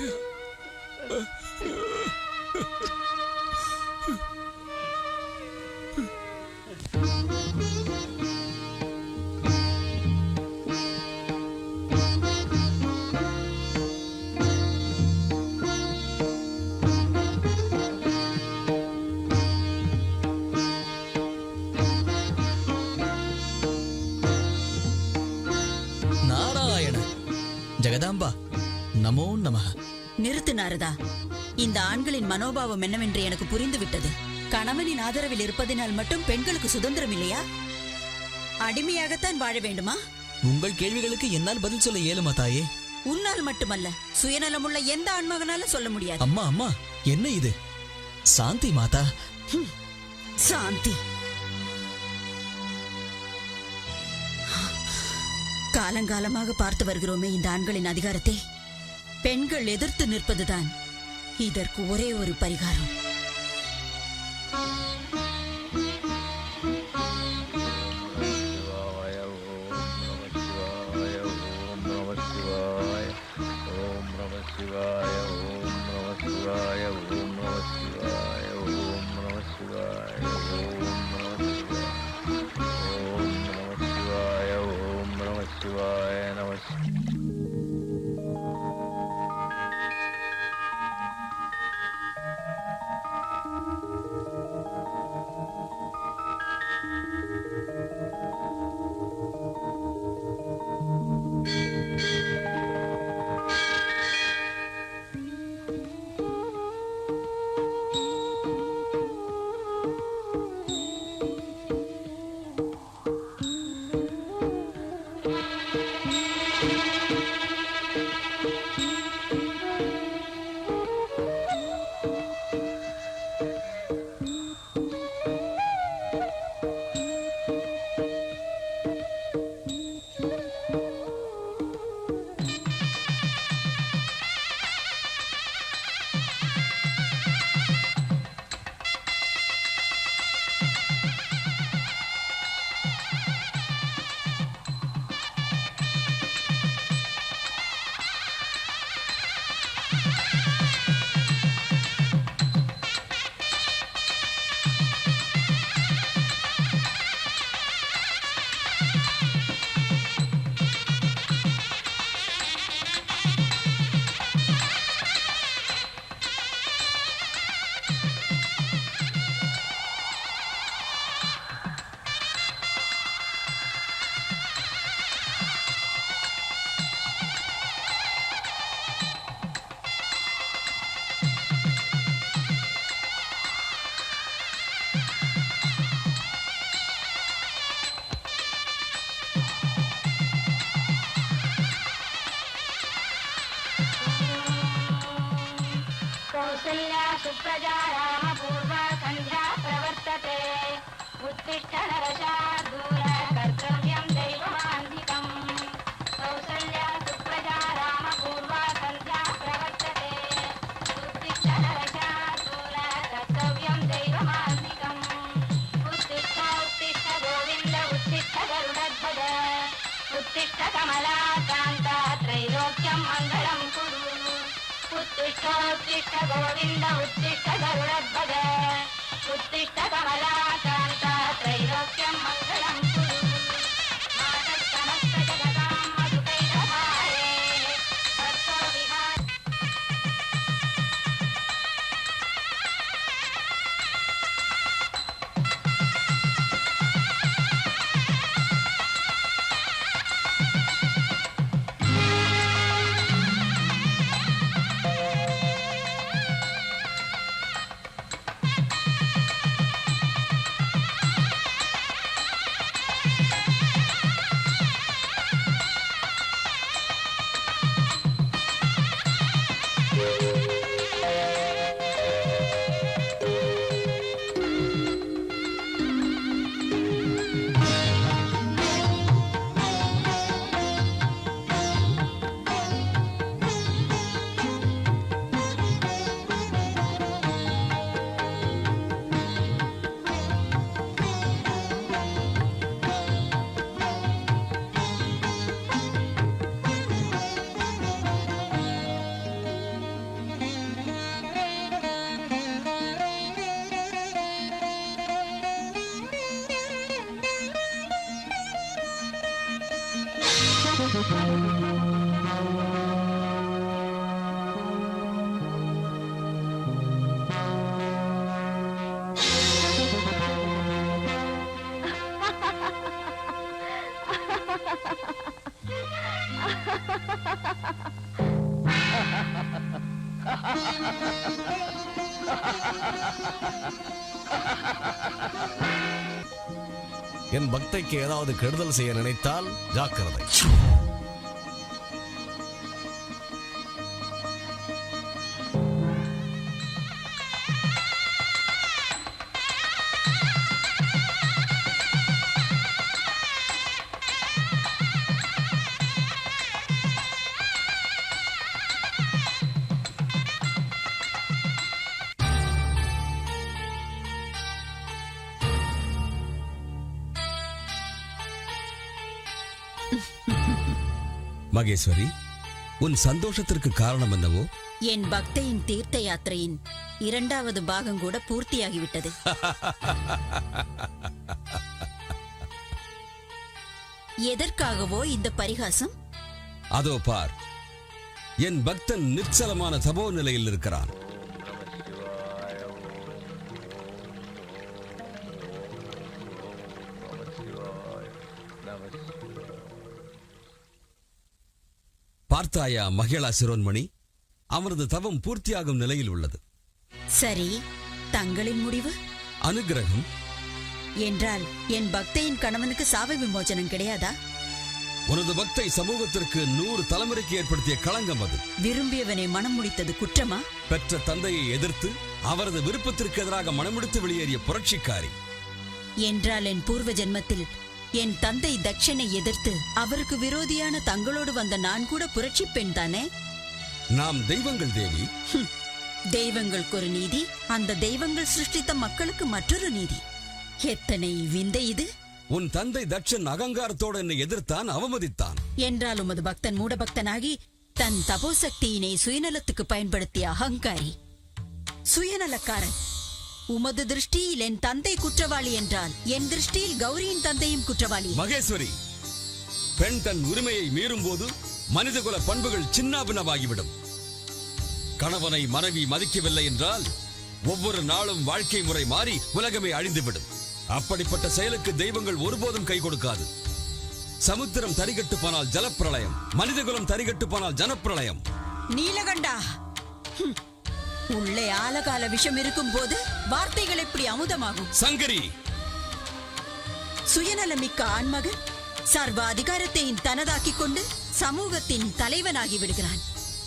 நிறுத்து நாரதா. இந்த ஆண்களின் மனோபாவம் என்னவென்று எனக்கு புரிந்து விட்டது. கணவனின் ஆதரவில் இருப்பதினால் மட்டும் பெண்களுக்கு சுதந்திரம் இல்லையா? அடிமையாகத்தான் வாழ வேண்டுமா? உங்கள் கேள்விகளுக்கு என்னால் பதில் சொல்ல இயலுமா தாயே? உன்னால் மட்டுமல்ல, சுயநலமுள்ள எந்த ஆண்மகனாலும் சொல்ல முடியாது. அம்மா அம்மா, என்ன இது? சாந்தி மாதா. சாந்தி. காலங்காலமாக பார்த்து வருகிறோமே இந்த ஆண்களின் அதிகாரத்தை. பெண்கள் எதிர்த்து நிற்பதுதான் இதற்கு ஒரே ஒரு பரிகாரம். सुप्रजा राम पूर्वा संध्या प्रवर्तते उत्तिष्ठ नरशार्दूल कर्तव्यं दैवमान्धिकम् कौसल्या सुप्रजा राम पूर्वा संध्या प्रवर्तते उत्तिष्ठ नरशार्दूल कर्तव्यं दैवमान्धिकम् उत्तिष्ठ उत्तिष्ठ गोविन्द उत्तिष्ठ गरुडध्वज उत्तिष्ठ कमलाकान्ता त्रैलोक्यं मङ्गलं कुरु उत्तिष्ठ उत्तिष्ठ गोविन्द उत्तिष्ठ गरुडध्वज उत्तिष्ठ कमलाकान्ता त्रैलोक्यं मङ्गलं कुरु मातः समस्तजगतां मधुकैटभारे तत्त्वो विहार என் பக்தைக்கு ஏதாவது கெடுதல் செய்ய நினைத்தால் ஜாக்கிரதை. மகேஸ்வரி, உன் சந்தோஷத்திற்கு காரணம் என்னவோ? என் பக்தையின் தீர்த்த யாத்திரையின் 2வது பாகம் கூட பூர்த்தியாகிவிட்டது. எதற்காகவோ இந்த பரிகாசம்? அதோ பார், என் பக்தன் நிச்சலமான தபோ நிலையில் இருக்கிறான். பார்த்தாயா மகிழா சிரோன்மணி, அவரது தவம் பூர்த்தியாகும் நிலையில் உள்ளது. சரி, தங்களின் முடிவு? அனுகிரகம் என்றால் என் பக்தையின் கணவனுக்கு சாப விமோசனம் கிடையாதா? உனது பக்தை சமூகத்திற்கு 100 தலைமுறைக்கு ஏற்படுத்திய களங்கம் அது. விரும்பியவனை மனம் முடித்தது குற்றமா? பெற்ற தந்தையை எதிர்த்து அவரது விருப்பத்திற்கு எதிராக மனமுடித்து வெளியேறிய புரட்சிக்காரி. என்றால் என் பூர்வ ஜென்மத்தில் என் தந்தை தட்சனை எதிர்த்து அவருக்கு விரோதியான தங்களோடு வந்த நான் கூட புரட்சி பெண் தானே? நாம் தெய்வங்கள் தேவி. தெய்வங்களுக்கு ஒரு நீதி, அந்த தெய்வங்கள் சிருஷ்டித்த மக்களுக்கு மற்றொரு நீதி. எத்தனை விந்தை இது! உன் தந்தை தட்சன் அகங்காரத்தோடு என்னை எதிர்த்தான், அவமதித்தான். என்றால் உமது பக்தன் மூடபக்தனாகி தன் தபோசக்தியினை சுயநலத்துக்கு பயன்படுத்திய அகங்காரி, சுயநலக்காரன். உமது திருஷ்டியில் என் தந்தை குற்றவாளி என்றால் என் திருஷ்டியில் கௌரியின் தந்தையும் குற்றவாளி. மகேஸ்வரி, பெண் தன் உரிமையை மீறும் போது மனிதகுல பண்புகள் சின்னாபின்னமாகிவிடும். கணவனை மனைவி மதிக்கவில்லை என்றால் ஒவ்வொரு நாளும் வாழ்க்கை முறை மாறி உலகமே அழிந்துவிடும். அப்படிப்பட்ட செயலுக்கு தெய்வங்கள் ஒருபோதும் கை கொடுக்காது. சமுத்திரம் தரிகட்டு போனால் ஜலப்பிரளயம், மனிதகுலம் தரிகட்டு போனால் ஜனப்பிரளயம். நீலகண்டா, உள்ளே ஆலகால விஷம் இருக்கும் போது வார்த்தைகள் எப்படி அமுதமாகும்? சங்கரி, சுயநலமிக்க ஆண்மகன் சர்வ அதிகாரத்தை தனதாக்கிக் கொண்டு சமூகத்தின் தலைவனாகி விடுகிறான்.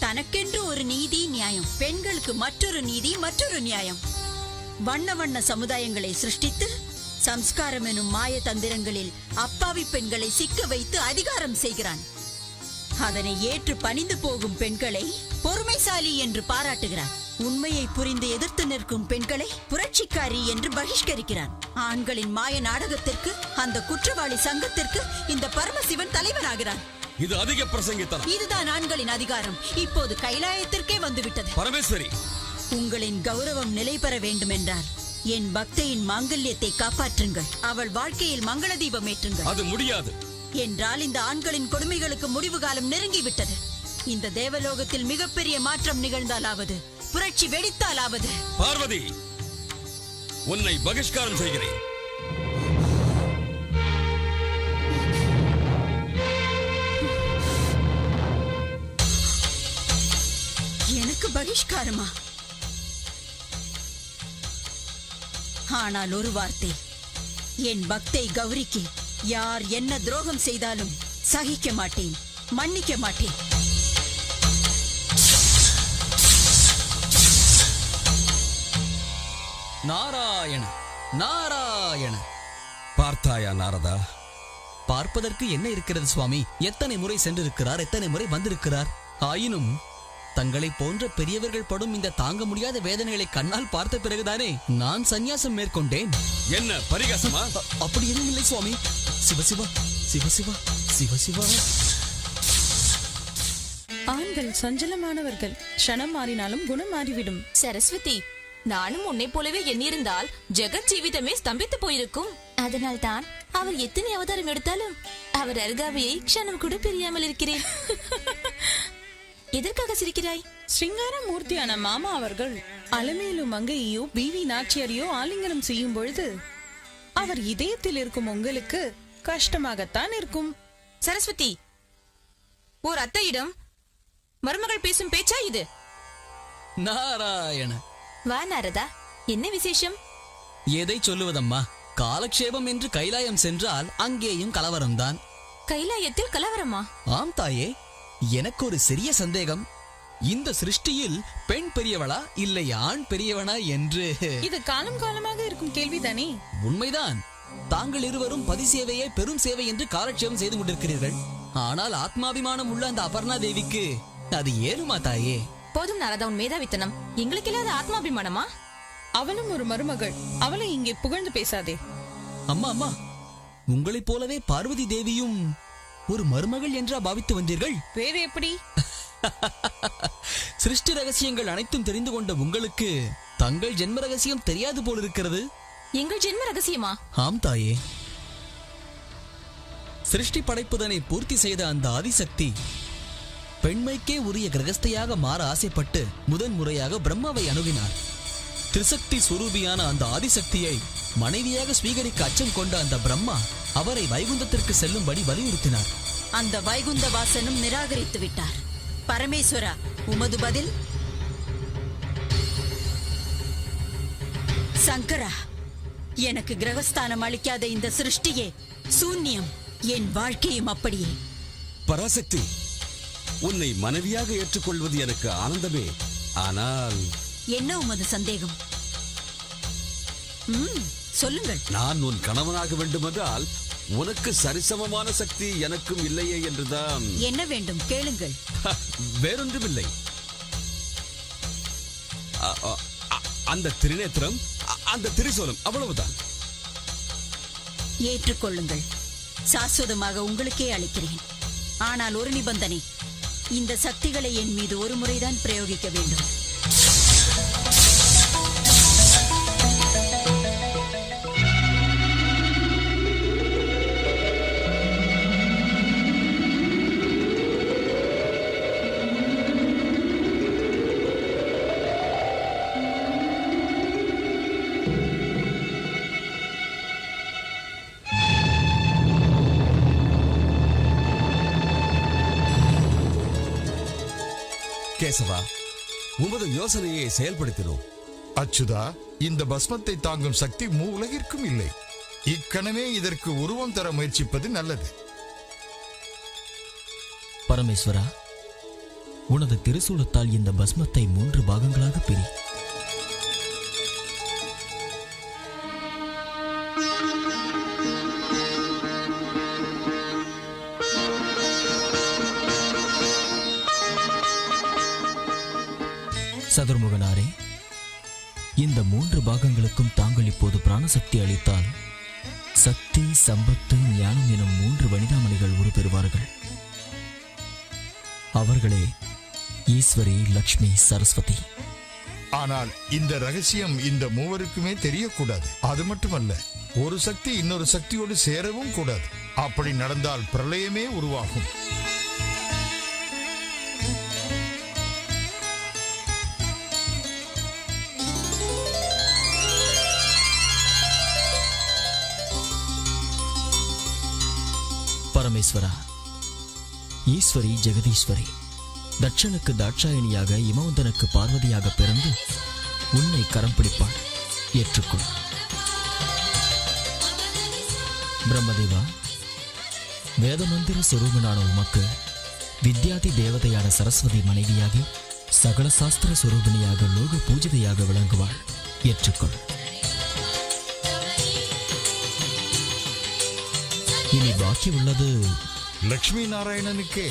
தனக்கென்று ஒரு நீதி நியாயம், பெண்களுக்கு மற்றொரு நீதி மற்றொரு நியாயம். வண்ண வண்ண சமுதாயங்களை சிருஷ்டித்து சம்ஸ்காரம் எனும் மாய தந்திரங்களில் அப்பாவி பெண்களை சிக்க வைத்து அதிகாரம் செய்கிறான். அதனை ஏற்று பணிந்து போகும் பெண்களை பொறுமைசாலி என்று பாராட்டுகிறான். உண்மையை புரிந்து எதிர்த்து நிற்கும் பெண்களை புரட்சிக்காரி என்று பகிஷ்கரிக்கிறான். ஆண்களின் மாய நாடகத்திற்கு, அந்த குற்றவாளி சங்கத்திற்கு இந்த பரமசிவன் தலைவனாகிறான். இது அதிக பிரசங்கித்தனம். இதுதான் ஆண்களின் அதிகாரம். இப்போது கைலாயத்திற்கே வந்துவிட்டது. பரமேஸ்வரி, உங்களின் கௌரவம் நிலை பெற வேண்டும் என்றால் என் பக்தையின் மாங்கல்யத்தை காப்பாற்றுங்கள். அவள் வாழ்க்கையில் மங்கள தீபம் ஏற்றுங்கள். அது முடியாது. என்றால் இந்த ஆண்களின் கொடுமைகளுக்கு முடிவு காலம் நெருங்கிவிட்டது. இந்த தேவலோகத்தில் மிகப்பெரிய மாற்றம் நிகழ்ந்தாலாவது, புரட்சி வெடித்தாலாவது. பார்வதி, உன்னை பகிஷ்காரம் செய்கிறேன். எனக்கு பகிஷ்காரமா? ஆனால் ஒரு வார்த்தை, என் பக்தை கௌரிக்கு யார் என்ன துரோகம் செய்தாலும் சகிக்க மாட்டேன், மன்னிக்க மாட்டேன். நாராயண நாராயண. பார்த்தாயா நாரதா? பார்ப்பதற்கு என்ன இருக்கிறது சுவாமி? எத்தனை முறை சென்றிருக்கிறார், எத்தனை முறை வந்திருக்கிறார். ஆயினும் தங்களை போன்ற பெரியவர்கள் படும் இந்த தாங்க முடியாத வேதனைகளை கண்ணால் பார்த்த பிறகுதானே நான் சந்நியாசம் மேற்கொண்டேன். என்ன பரிகாசமா? அப்படி எதுவும் இல்லை சுவாமி. சிவசிவா சிவசிவா சிவசிவா. ஆண்கள் சஞ்சலமானவர்கள். க்ஷணம் மாறினாலும் குணம் மாறிவிடும். சரஸ்வதி, நானும் உன்னை போலவே எண்ணிருந்தால் ஜெகத் ஜீவிதமே ஸ்தம்பித்து போயிருக்கும். அதனால் தான் அவர் எத்தனை அவதாரம் எடுத்தாலும் அவர் அருகாமையை க்ஷணம் கூட பிரியாமல் இருக்கிறேன். எதற்காக சிரிக்கிறாய்? ஸ்ரீங்கார மூர்த்தியான மாமா அவர்கள் அலமேலு மங்கையோ பிவி நாச்சியாரையோ ஆலிங்கனம் செய்யும் பொழுது அவர் இதயத்தில் இருக்கும் உங்களுக்கு கஷ்டமாகத்தான் இருக்கும். சரஸ்வதி, ஓர் அத்தையிடம் மருமகள் பேசும் பேச்சா இது? நாராயண. வா நாரதா, என்ன விசேஷம்? எதை சொல்லுவதம்மா, காலக்ஷேபம் என்று கைலாயம் சென்றால் அங்கேயும் கலவரம்தான். கைலாயத்தில் கலவரமா? ஆம் தாயே, எனக்கு ஒரு சிறிய சந்தேகம். இந்த சிருஷ்டியில் பெண் பெரியவளா இல்லை ஆண் பெரியவனா என்று. இது காலம் காலமாக இருக்கும் கேள்விதானே. உண்மைதான். தாங்கள் இருவரும் பதி சேவையை பெரும் சேவை என்று காலட்சேபம் செய்து கொண்டிருக்கிறீர்கள். ஆனால் ஆத்மாபிமானம் உள்ள அந்த அபர்ணா தேவிக்கு அது ஏறுமா தாயே? போதும் நாரதா, உன் மேதாவித்தனம். எங்களுக்கு இல்லாத ஆத்மாபிமானமா? அவளும் ஒரு மருமகள், அவளை இங்கே புகழ்ந்து பேசாதே. அம்மா அம்மா, உங்களைப் போலவே பார்வதி தேவியும் ஒரு மருமகள் என்றா பாவித்து வந்தீர்கள்? வேறு எப்படி? சிருஷ்டி ரகசியங்கள் அனைத்தும் தெரிந்து கொண்ட உங்களுக்கு தங்கள் ஜென்ம ரகசியம் தெரியாது போலிருக்கிறது. எங்கள் ஜென்ம ரகசியமா? ஆம் தாயே. சிருஷ்டி படைப்புதனை பூர்த்தி செய்த அந்த ஆதிசக்தி பெண்மைக்கே உரிய கிரகஸ்தையாக மாற ஆசைப்பட்டு முதன் முறையாக பிரம்மாவை அணுகினார். திரிசக்தி சுரூபியான அந்த ஆதிசக்தியை மனைவியாக ஸ்வீகரிக்க அச்சம் கொண்ட அந்த பிரம்மா அவரை வைகுந்தத்திற்கு செல்லும்படி வலியுறுத்தினார். அந்த வைகுந்த வாசனும் நிராகரித்து விட்டார். பரமேஸ்வரா, உமது பதில்? சங்கரா, எனக்கு கிரகஸ்தானம் அளிக்காத இந்த சிருஷ்டியே சூன்யம், என் வாழ்க்கையும் அப்படியே. பராசக்தி, உன்னை மனைவியாக ஏற்றுக்கொள்வது எனக்கு ஆனந்தமே. ஆனால் என்ன உமது சந்தேகம்? சொல்லுங்கள். நான் உன் கணவனாக வேண்டுமென்றால் உனக்கு சரிசமமான சக்தி எனக்கும் இல்லையே என்றுதான். என்ன வேண்டும் கேளுங்கள். வேறொன்றுமில்லை. அந்த திருநேத்திரம், அந்த திரிசூலம், அவ்வளவுதான். ஏற்றுக்கொள்ளுங்கள், சாஸ்வதமாக உங்களுக்கே அளிக்கிறேன். ஆனால் ஒரு நிபந்தனை, இந்த சக்திகளை என் மீது ஒரு முறைதான் பிரயோகிக்க வேண்டும். கேசவா, உமது யோசனையை செயல்படுத்தினோம். அச்சுதா, இந்த பஸ்மத்தை தாங்கும் சக்தி மூவுலகிற்கும் இல்லை. இக்கணமே இதற்கு உருவம் தர முயற்சிப்பது நல்லது. பரமேஸ்வரா, உனது திருசூலத்தால் இந்த பஸ்மத்தை 3 பாகங்களாக பிரி. சதுர்முகனாரே, இந்த 3 பாகங்களுக்கும் தாங்கள் இப்போது பிராணசக்தி அளித்தால் சக்தி, சம்பத்து, ஞானம் எனும் 3 வனிதாமணிகள் உருப்பெறுவார்கள். அவர்களே ஈஸ்வரி, லக்ஷ்மி, சரஸ்வதி. ஆனால் இந்த ரகசியம் இந்த மூவருக்குமே தெரியக்கூடாது. அது மட்டுமல்ல, ஒரு சக்தி இன்னொரு சக்தியோடு சேரவும் கூடாது. அப்படி நடந்தால் பிரளயமே உருவாகும். பரமேஸ்வரா, ஈஸ்வரி ஜெகதீஸ்வரி, தட்சனுக்கு தாட்சாயணியாக, இமவந்தனுக்கு பார்வதியாக பிறந்து உன்னை கரம் பிடிப்பாள். ஏற்றுக்கொள். பிரம்மதேவா, வேதமந்திர சொரூபனான உமக்கு வித்யாதி தேவதையான சரஸ்வதி மனைவியாகி சகல சாஸ்திர சொரூபிணியாக லோக பூஜிதையாக விளங்குவாள். ஏற்றுக்கொள். இனி பாக்கி உள்ளது லட்சுமி நாராயணனுக்கே.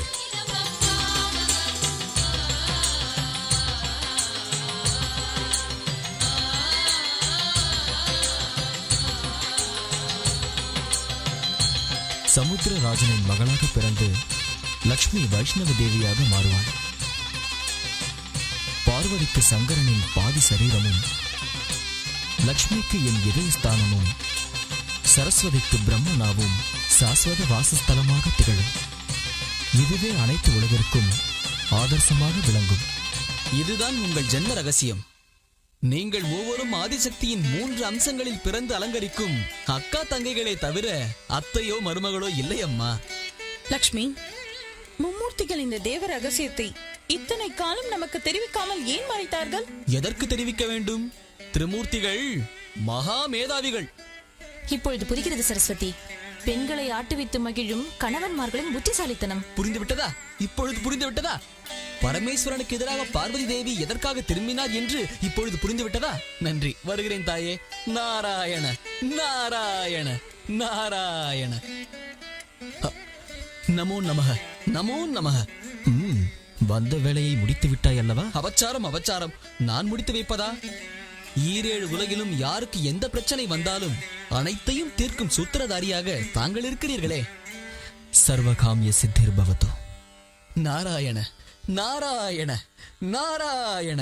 சமுத்திரராஜனின் மகளாக பிறந்து லக்ஷ்மி வைஷ்ணவ தேவியாக மாறுவாள். பார்வதிக்கு சங்கரனின் பாதி சரீரமும், லக்ஷ்மிக்கு என் இதயஸ்தானமும், சரஸ்வதிக்கு பிரம்மனாவும் சாஸ்வத வாசஸ்தலமாக திகழும். இதுவே அனைத்து உலகிற்கும் ஆதர்சமாக விளங்கும். இதுதான் உங்கள் ஜென்ம ரகசியம். நீங்கள் ஒவ்வொரும் ஆதிசக்தியின் 3 அம்சங்களில் பிறந்து அலங்கரிக்கும் அக்கா தங்கைகளே தவிர அத்தையோ மருமகளோ இல்லை அம்மா. லக்ஷ்மி, மும்மூர்த்திகள் இந்த தேவ ரகசியத்தை இத்தனை காலம் நமக்கு தெரிவிக்காமல் ஏன் மறைத்தார்கள்? எதற்கு தெரிவிக்க வேண்டும்? திரிமூர்த்திகள் மகா மேதாவிகள். இப்பொழுது புரிகிறது சரஸ்வதி. பெண்களை ஆட்டுவித்து மகிழும் கணவன்மார்களின் புத்திசாலித்தனம் புரிந்து விட்டதா? இப்பொழுது புரிந்து விட்டதா? பரமேஸ்வரனுக்கு எதிராக பார்வதி தேவி எதற்காக திரும்பினார் என்று இப்பொழுது புரிந்து விட்டதா? நன்றி, வருகிறேன் தாயே. நாராயண நாராயண நாராயண. நமோ நமக நமோ நமக. வந்த வேலையை முடித்து விட்டாய் அல்லவா? அபச்சாரம் அபச்சாரம். நான் முடித்து வைப்பதா? ஈரேழு உலகிலும் யாருக்கு எந்த பிரச்சனை வந்தாலும் அனைத்தையும் தீர்க்கும் சூத்திரதாரியாக தாங்கள் இருக்கிறீர்களே. சர்வகாமிய சித்திர் பவதோ. நாராயண நாராயண நாராயண.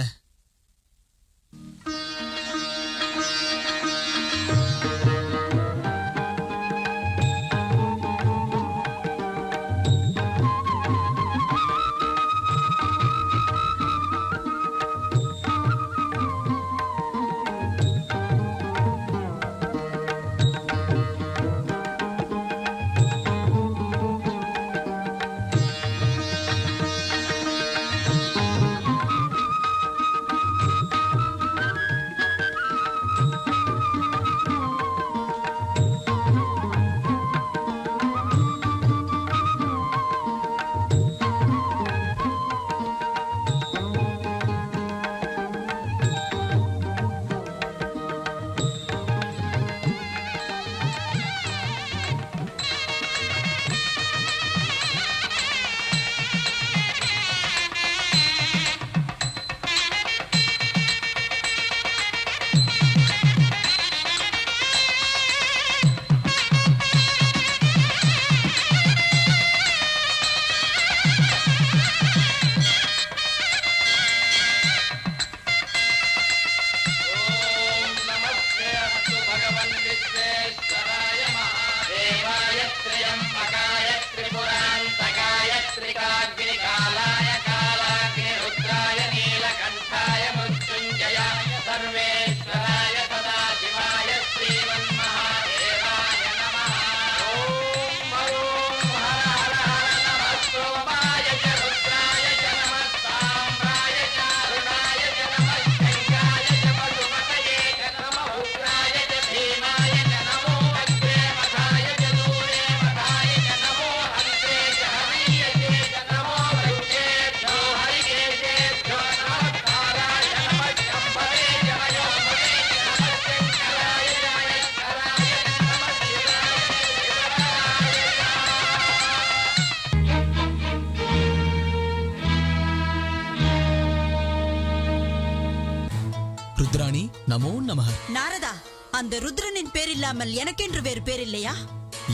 ருத்ராணி நமோ நமக. நாரதா, அந்த ருத்ரனின் பேர் இல்லாமல் எனக்கென்று வேறு பேர் இல்லையா?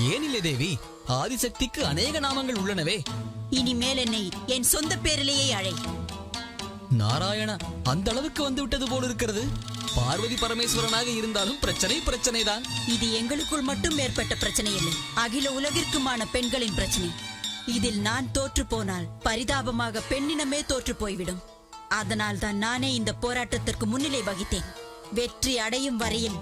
ஏனில்லை தேவி, ஆதிசக்திக்கு அநேக நாமங்கள் உள்ளனவே. இனிமேல் என்னை என் சொந்த பேரிலேயே அழை. நாராயணா, அந்த அளவுக்கு வந்து விட்டது போல இருக்கிறது. பார்வதி பரமேஸ்வரனாக இருந்தாலும் பிரச்சனை பிரச்சனைதான். இது எங்களுக்குள் மட்டும் ஏற்பட்ட பிரச்சனை இல்லை, அகில உலகிற்குமான பெண்களின் பிரச்சனை. இதில் நான் தோற்று போனால் பரிதாபமாக பெண்ணினமே தோற்று போய்விடும். அதனால் தான் நானே இந்த போராட்டத்திற்கு முன்னிலை வகித்தேன். வெற்றி அடையும் வரையில்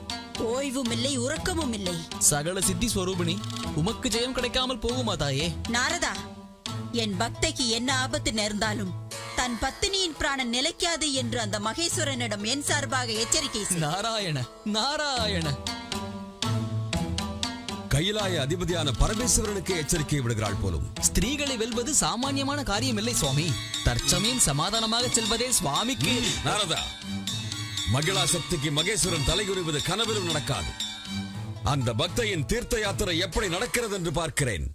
ஓய்வும் இல்லை, உறக்கமும் இல்லை. சகல சித்தி ஸ்வரூபிணி, உமக்கு ஜெயம் கிடைக்காமல் போகுமா தாயே? நாரதா, என் பக்தைக்கு என்ன ஆபத்து நேர்ந்தாலும் தன் பத்தினியின் பிராணன் நிலைக்காது என்று அந்த மகேஸ்வரனிடம் என் சார்பாக எச்சரிக்கை செய். நாராயண நாராயண. கைலாய அதிபதியான பரமேஸ்வரனுக்கு எச்சரிக்கை விடுகிறாள் போலும். ஸ்திரீகளை வெல்வது சாமானியமான காரியம் இல்லை சுவாமி. தற்சமயம் சமாதானமாக செல்வதே சுவாமிக்கு. நாரதா, மகிழா சக்திக்கு மகேஸ்வரன் தலைகுறிவது கனவிலும் நடக்காது. அந்த பக்தையின் தீர்த்த யாத்திரை எப்படி நடக்கிறது என்று பார்க்கிறேன்.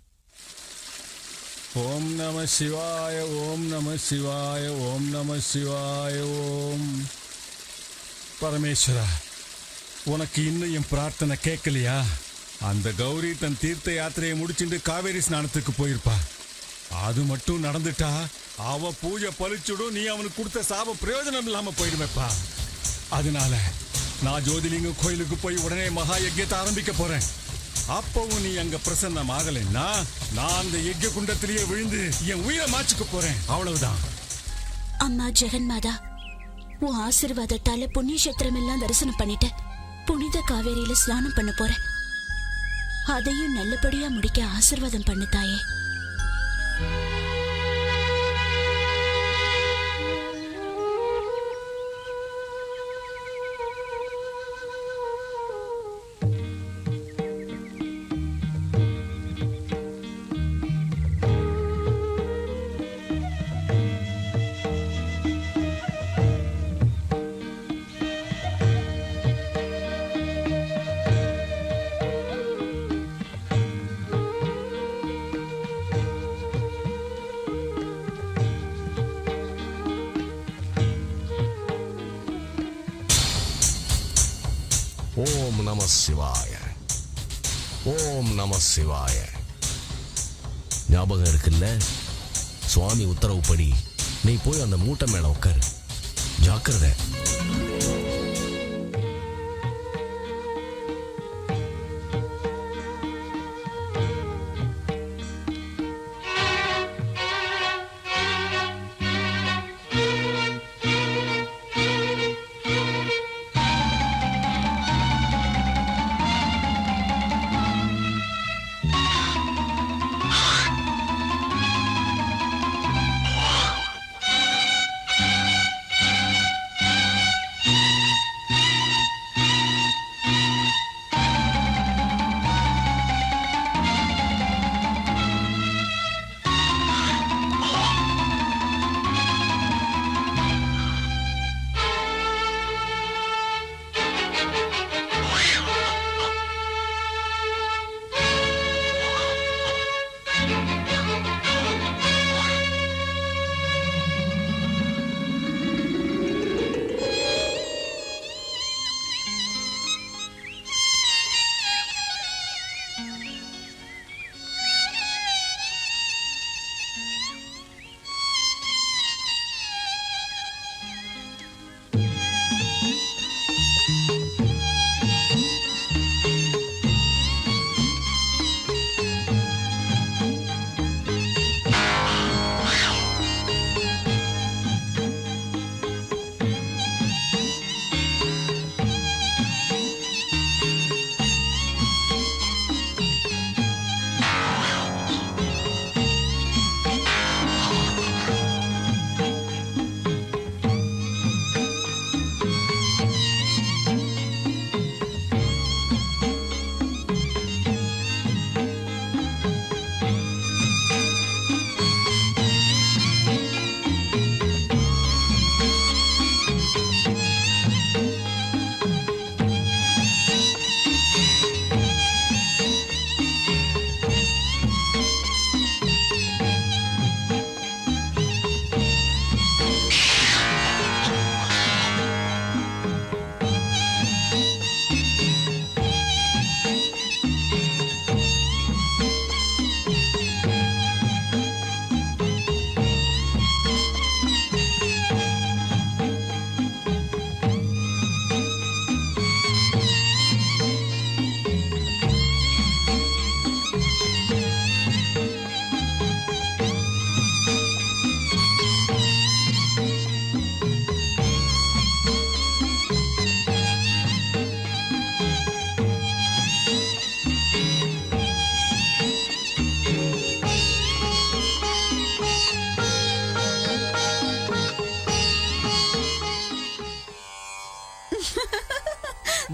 ஓம் நம சிவாய ஓம் நம சிவாய ஓம் நம சிவாய ஓம். பரமேஸ்வரா, உனக்கு இன்னும் என் பிரார்த்தனை கேட்கலையா? அந்த கௌரி தன் தீர்த்த யாத்திரையை முடிச்சுட்டு காவேரி ஸ்நானத்துக்கு போயிருப்பா. அது மட்டும் நடந்துட்டா அவ பூஜை பலிச்சுடும், நீ அவனுக்கு கொடுத்த சாப பிரயோஜனம் இல்லாம போயிடுவேப்பா. அதனால நான் ஜோதிலிங்கம் கோயிலுக்கு போய் உடனே மகா யஜ்யத்தை ஆரம்பிக்க போறேன். அப்பவும் நீ அங்க பிரசன்னம் ஆகலைன்னா நான் அந்த யஜ்ய குண்டத்திலேயே விழுந்து என் உயிரை மாச்சுக்க போறேன். அவ்வளவுதான். அம்மா ஜெகன்மாதா, உன் ஆசீர்வாதத்தால புண்ணிய கஷேத்திரம் எல்லாம் தரிசனம் பண்ணிட்டேன். புனித காவேரியில ஸ்நானம் பண்ண போறேன். அதையும் நல்லபடியா முடிக்க ஆசீர்வாதம் பண்ணு தாயே. ஓம் நம சிவாய, ஓம் நம சிவாய. ஞாபகம் இருக்குல்ல? சுவாமி உத்தரவுப்படி நீ போய் அந்த மூட்டை மேல உட்காரு. ஜாக்கிரதை.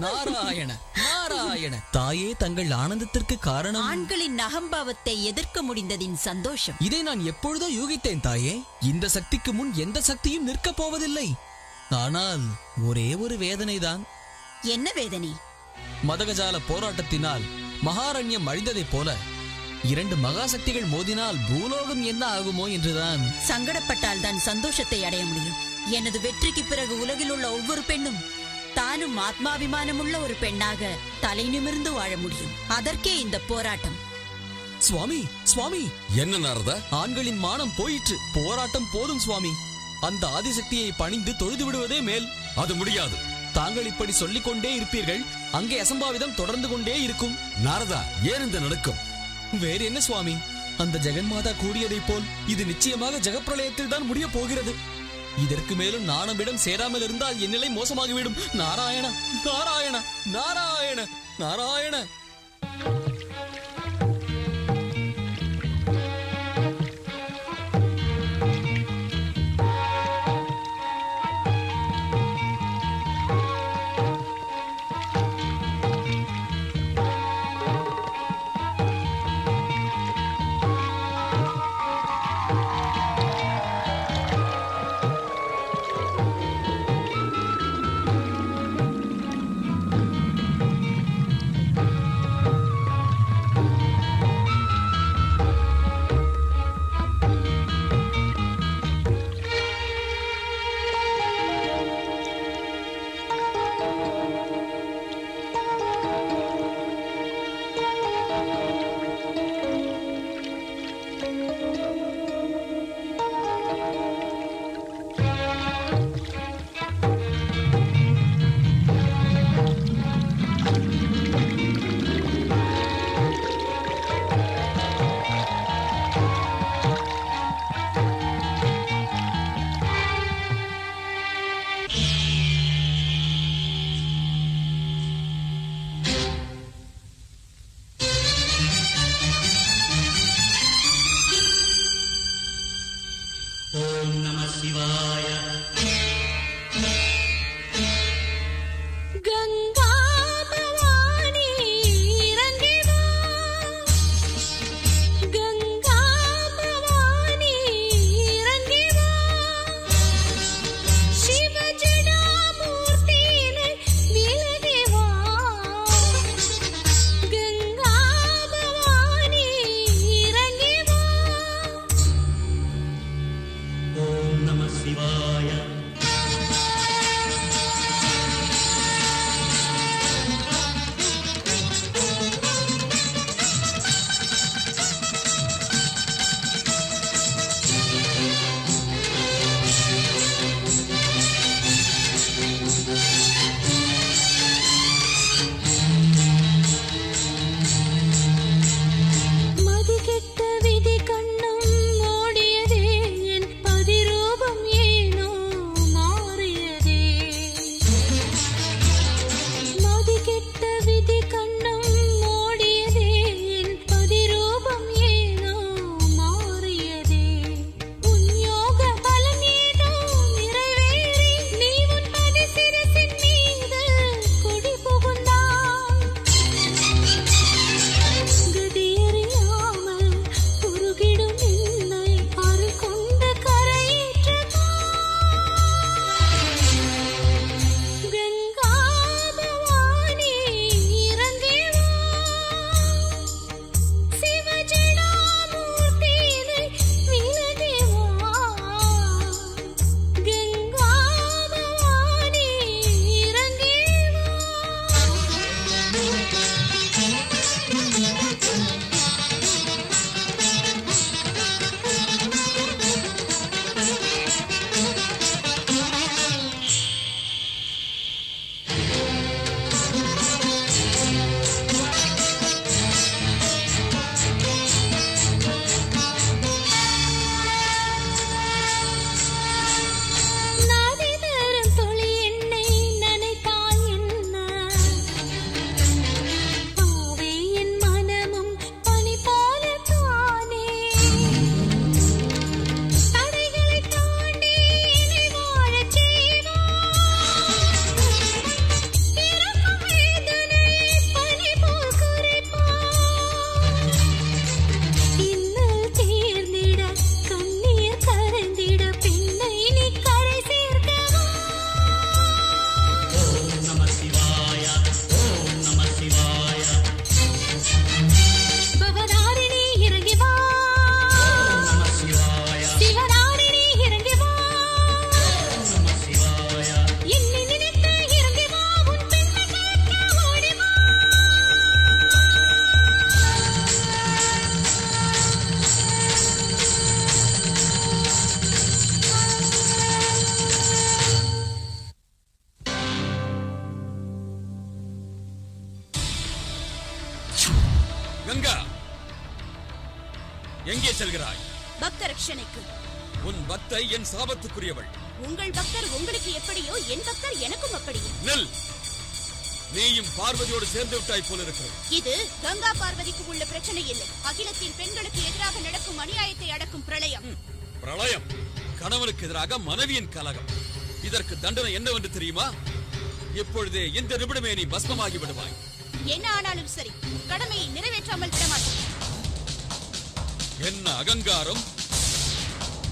நாராயண நாராயண. தாயே, தங்கள் ஆனந்தத்திற்கு காரணம்? ஆண்களின் அகம்பாவத்தை எதிர்க்க முடிந்ததின் சந்தோஷம். இதை நான் எப்பொழுதோ யூகித்தேன் தாயே. இந்த சக்திக்கு முன் எந்த சக்தியும் நிற்கப் போவதில்லை. ஆனால் ஒரே ஒரு வேதனைதான். என்ன வேதனை? மதகஜால போராட்டத்தினால் மகாரண்யம் அழிந்ததைப் போல 2 மகாசக்திகள் மோதினால் பூலோகம் என்ன ஆகுமோ என்றுதான். சங்கடப்பட்டால் தான் சந்தோஷத்தை அடைய முடியும். எனது வெற்றிக்கு பிறகு உலகில் உள்ள ஒவ்வொரு பெண்ணும் தானும் ஆத்மாபிமானமுள்ள ஒரு பெண்ணாக தலை நிமிர்ந்து வாழ முடியும். அதற்கே இந்த போராட்டம். சுவாமி, சுவாமி, என்ன நாரதா? ஆண்களின் மானம் போயிற்று. போராட்டம் போதும் சுவாமி. அந்த ஆதிசக்தியை பணிந்து தொழுது விடுவதே மேல். அது முடியாது. தாங்கள் இப்படி சொல்லிக் கொண்டே இருப்பீர்கள், அங்கே அசம்பாவிதம் தொடர்ந்து கொண்டே இருக்கும். நாரதா, ஏன் இந்த நடுக்கம்? வேறு என்ன சுவாமி, அந்த ஜெகன்மாதா கூறியதைப் போல் இது நிச்சயமாக ஜெகப்பிரளயத்தில் தான் முடிய போகிறது. இதற்கு மேலும் நாணமிடம் சேராமல் இருந்தால் என் நிலை மோசமாகிவிடும். நாராயண நாராயண நாராயண நாராயண. கங்கா, எங்கே செல்கிறாய்? பக்த ரட்சணைக்கு. உன் பக்தை என் சாபத்துக்குரியவள். உங்கள் பக்தர் உங்களுக்கு எப்படியோ என் பக்தர் எனக்கும் அப்படியே. நெல், நீயும் பார்வதியோடு சேர்ந்து விட்டாய் போல இருக்கிறது. இது கங்கா பார்வதிக்கு உள்ள பிரச்சனை இல்லை, அகிலத்தில் பெண்களுக்கு எதிராக நடக்கும் அநியாயத்தை அடக்கும் பிரளயம். பிரளயம், கணவனுக்கு எதிராக மனைவியின் கலகம். இதற்கு தண்டனை என்னவென்று தெரியுமா? இப்பொழுதே இந்த நிமிடமே நீ பஸ்மமாகி விடுவாய். என்ன ஆனாலும் சரி, கடமையை நிறைவேற்றாமல் விடமாட்டேன். என்ன அகங்காரம்,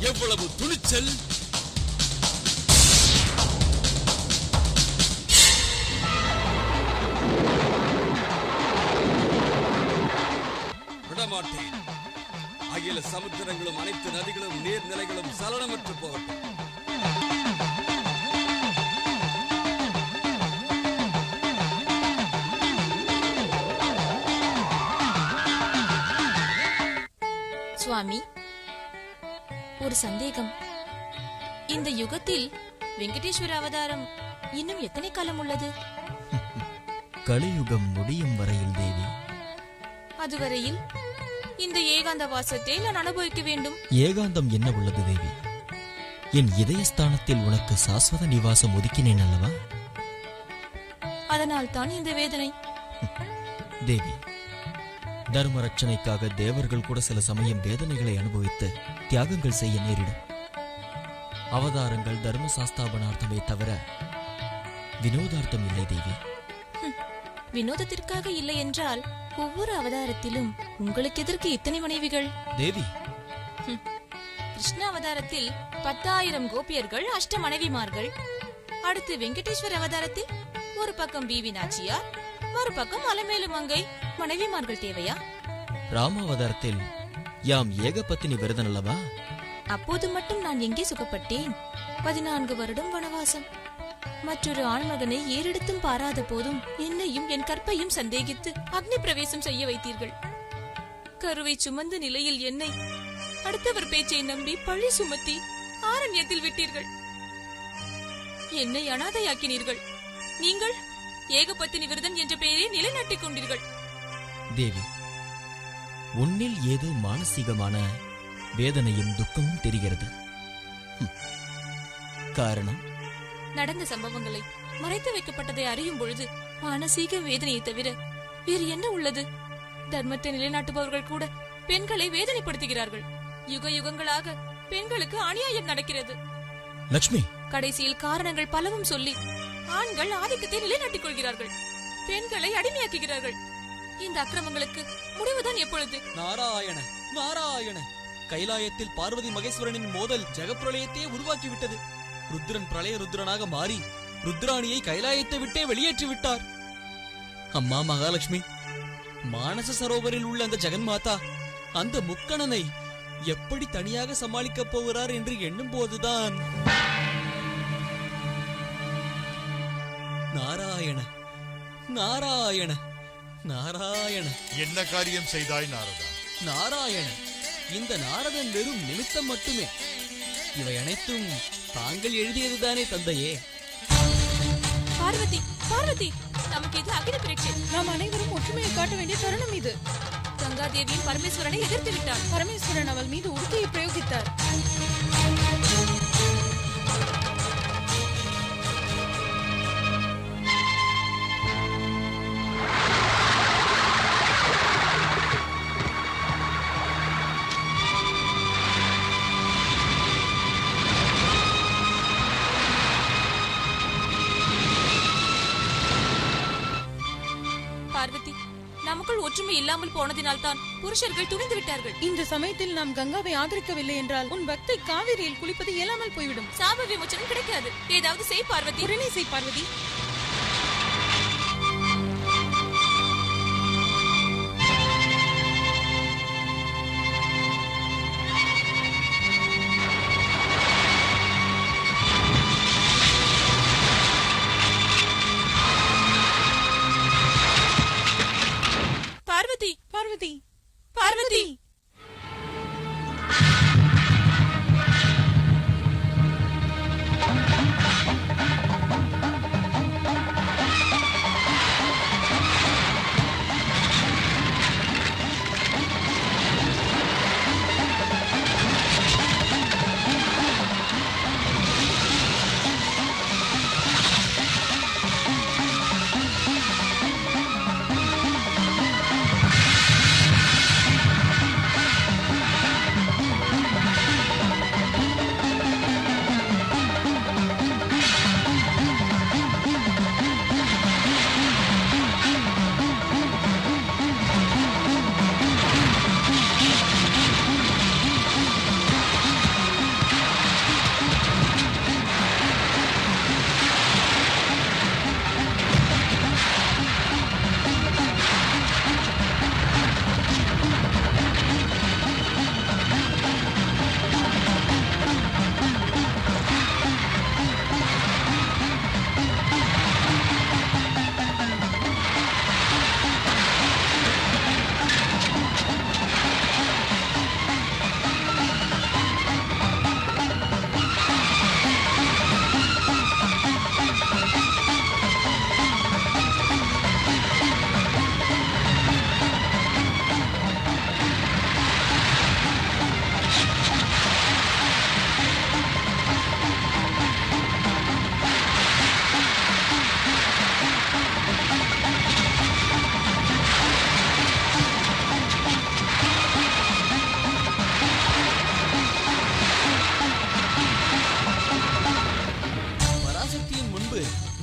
எவ்வளவு துணிச்சல்! விடமாட்டேன். அகில சமுத்திரங்களும் அனைத்து நதிகளும் நீர்நிலைகளும் சலனமற்று போகட்டும். சுவாமி, ஒரு சந்தேகம். இந்த யுகத்தில் வெங்கடேஸ்வர அவதாரம் இன்னும் எத்தனை காலம் உள்ளது? கலியுகம் முடியும் வரையில் தேவி. அதுவரையில் இந்த ஏகாந்த வாசத்தை நான் அனுபவிக்க வேண்டும். ஏகாந்தம் என்ன உள்ளது தேவி? என் இதயஸ்தானத்தில் உனக்கு சாஸ்வத நிவாசம் ஒதுக்கினேன் அல்லவா? அதனால் தான் இந்த வேதனை. தேவி, தர்ம ரட்சணைக்காக தேவர்கள் கூட சில சமயம் வேதனைகளை அனுபவித்து தியாகங்கள் செய்ய நேரிடும். அவதாரங்கள் தர்ம சாஸ்தாபனார்த்தமே தவிர வினோதார்த்தம் இல்லை தேவி. வினோதத்திற்காக இல்லை என்றால் ஒவ்வொரு அவதாரத்திலும் உங்களுக்கு எதற்கு இத்தனை மனைவிகள்? தேவி, கிருஷ்ண அவதாரத்தில் 10,000 கோபியர்கள், அஷ்ட மனைவிமார்கள். அடுத்து வெங்கடேஸ்வர அவதாரத்தில் ஒரு பக்கம் பிவி நாச்சியார், மறுபக்கம் அலமேலு மங்கை மனைவிமார்கள் தேவையா? ராமாவதாரத்தில் யாம் ஏகபத்தினி விரதன் அல்லவா? அப்போது மட்டும் நான் எங்கே சுகப்பட்டேன்? 14 வருடம் வனவாசம். மற்றொரு ஆண்மகனை ஏறெடுத்தும் பாராத போதும் என்னையும் என் கற்பையும் சந்தேகித்து அக்னி பிரவேசம் செய்ய வைத்தீர்கள். கருவை சுமந்த நிலையில் என்னை அடுத்தவர் பேச்சை நம்பி பழி சுமத்தி ஆரண்யத்தில் விட்டீர்கள். என்னை அனாதையாக்கினீர்கள். நீங்கள் ஏகபத்தினி விரதன் என்ற பெயரை நிலைநாட்டிக் கொண்டீர்கள். தேவி, உன்னில் ஏதோ மானசீகமான வேதனையும் துக்கமும் தெரிகிறது. காரணம்? நடந்த சம்பவங்களை மறைத்து வைக்கப்பட்டதை அறியும் பொழுது மானசீக வேதனையை தவிர வேறு என்ன உள்ளது? தர்மத்தை நிலைநாட்டுபவர்கள் கூட பெண்களை வேதனைப்படுத்துகிறார்கள். யுக யுகங்களாக பெண்களுக்கு அநியாயம் நடக்கிறது. லட்சுமி, கடைசியில் காரணங்கள் பலவும் சொல்லி ஆண்கள் ஆதிக்கத்தை நிலைநாட்டிக் கொள்கிறார்கள், பெண்களை அடிமையாக்குகிறார்கள். இந்த அக்கிரமங்களுக்கு முடிவுதான் எப்பொழுது? நாராயண நாராயண, கைலாயத்தில் பார்வதி மகேஸ்வரனின் மோதல் ஜெகப்பிரளயத்தையே உருவாக்கிவிட்டது. ருத்ரன் பிரளய ருத்ரனாக மாறி ருத்ராணியை கைலாயத்தை விட்டே வெளியேற்றி விட்டார். அம்மா மகாலட்சுமி, மானச சரோவரில் உள்ள அந்த ஜெகன்மாதா அந்த முக்கணனை எப்படி தனியாக சமாளிக்கப் போகிறார் என்று எண்ணும் போதுதான் நாராயண நாராயண நாராயண. என்ன காரியம் செய்தாய் நாரதா? நாராயண, இந்த நாரதன் வெறும் நிமித்தம் மட்டுமே. இவை அனைத்தும் தாங்கள் எழுதியதுதானே தந்தையே? பார்வதி, பார்வதி, நமக்கு இது அகில பரீட்சை. நாம் அனைவரும் ஒற்றுமையை காட்ட வேண்டிய தருணம் இது. கங்காதேவியும் பரமேஸ்வரனை எதிர்த்து விட்டார். பரமேஸ்வரன் அவள் மீது உறுதியை பிரயோகித்தார். பார்வதி, நமக்குள் ஒற்றுமை இல்லாமல் போனதினால் தான் புருஷர்கள் துணிந்து விட்டார்கள். இந்த சமயத்தில் நாம் கங்காவை ஆதரிக்கவில்லை என்றால் உன் பக்தை காவிரியில் குளிப்பது இயலாமல் போய்விடும். சாப விமோச்சனம் கிடைக்காது. ஏதாவது செய் பார்வதி. உடனே செய் பார்வதி. பார்வதி, பார்வதி, பார்வதி.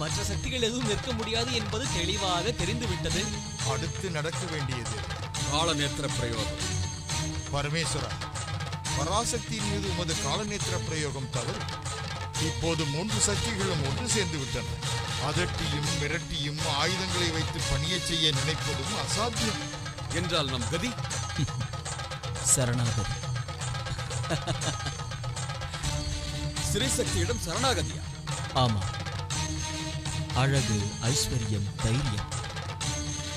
மற்ற சக்திகள் எதுவும் நிற்க முடியாது என்பது தெளிவாக தெரிந்துவிட்டது. அடுத்து நடக்க வேண்டியது காலநேத்திர பிரயோகம். பரமேஸ்வரா, பராசக்தியின் மீது உமது காலநேத்திர பிரயோகம் தவறு. இப்போது 3 சக்திகளும் ஒன்று சேர்ந்து விட்டன. அதட்டியும் மிரட்டியும் ஆயுதங்களை வைத்து பணியை செய்ய நினைப்பதும் அசாத்தியம். என்றால் நம் கதி சரணாகதி. ஸ்ரீசக்தியிடம் சரணாகதியா? ஆமா. அழகு, ஐஸ்வர்யம், தைரியம்,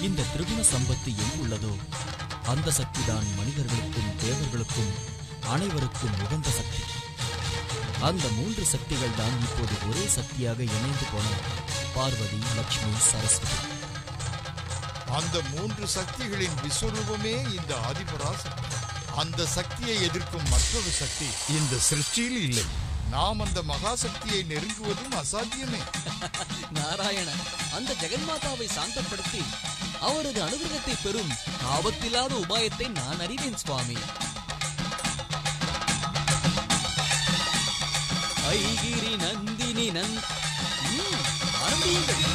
இந்த திரிகுண சம்பத்து எங்குள்ளதோ அந்த சக்திதான் மனிதர்களுக்கும் தேவர்களுக்கும் அனைவருக்கும் உகந்த சக்தி. அந்த 3 சக்திகள் தான் இப்போது ஒரே சக்தியாக இணைந்து போன பார்வதி, லட்சுமி, சரஸ்வதி. அந்த 3 சக்திகளின் விஸ்வரூபமே இந்த ஆதிபராசக்தி. அந்த சக்தியை எதிர்க்கும் மற்றொரு சக்தி இந்த சிருஷ்டியில் இல்லை. நாம் அந்த மகாசக்தியை நெருங்குவதும் அசாத்தியமே. நாராயண, அந்த ஜெகன்மாதாவை சாந்தப்படுத்தி அவரது அனுகிரகத்தை பெறும் ஆபத்தில்லாத உபாயத்தை நான் அறிவேன் சுவாமி. ஐகிரி நந்தினி ஆரம்பியுங்கள்.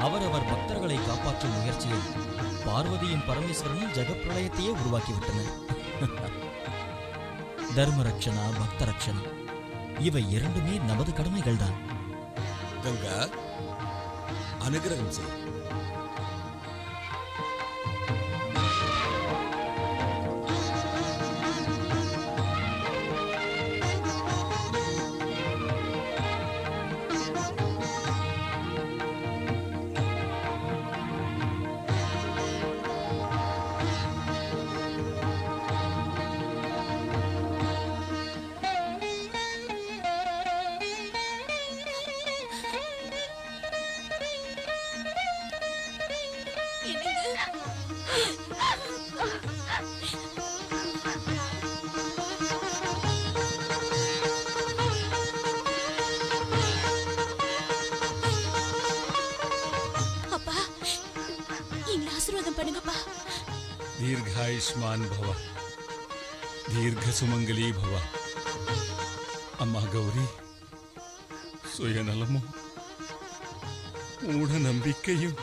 அவரவர் பக்தர்களை காப்பாற்றும் முயற்சியில் பார்வதியும் பரமேஸ்வரனும் ஜெகப்பிரளயத்தையே உருவாக்கிவிட்டனர். தர்மரக்ஷனா, பக்த ரக்ஷனா, இவை இரண்டுமே நமது கடமைகள் தான். கங்கா, அனுகிரகம் செய். அப்பா, எங்களை ஆசீர்வாதம் பண்ணுங்கப்பா. தீர்காயுஷ்மான் பவ, தீர்க்க சுமங்கலி பவ. அம்மா கௌரி, சுயநலமும் மூட நம்பிக்கையும்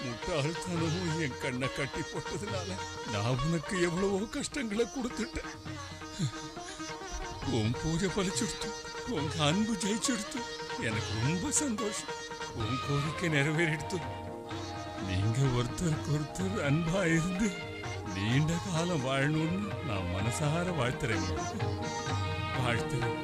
முட்டாள்தனமும் என் கண்ணை கட்டி போட்டதுனால நான் உனக்கு எவ்வளவோ கஷ்டங்களை கொடுத்துட்டேன். உன் பூஜை பலிச்சுடுத்து, உங்க அன்பு ஜெயிச்சுடுத்து, எனக்கு ரொம்ப சந்தோஷம். உன் கோரிக்கை நிறைவேறிடுத்து. நீங்க ஒருத்தருக்கு ஒருத்தர் அன்பா இருந்து நீண்ட காலம் வாழணும்னு நான் மனசார வாழ்த்துறேன். வாழ்த்துறேன்.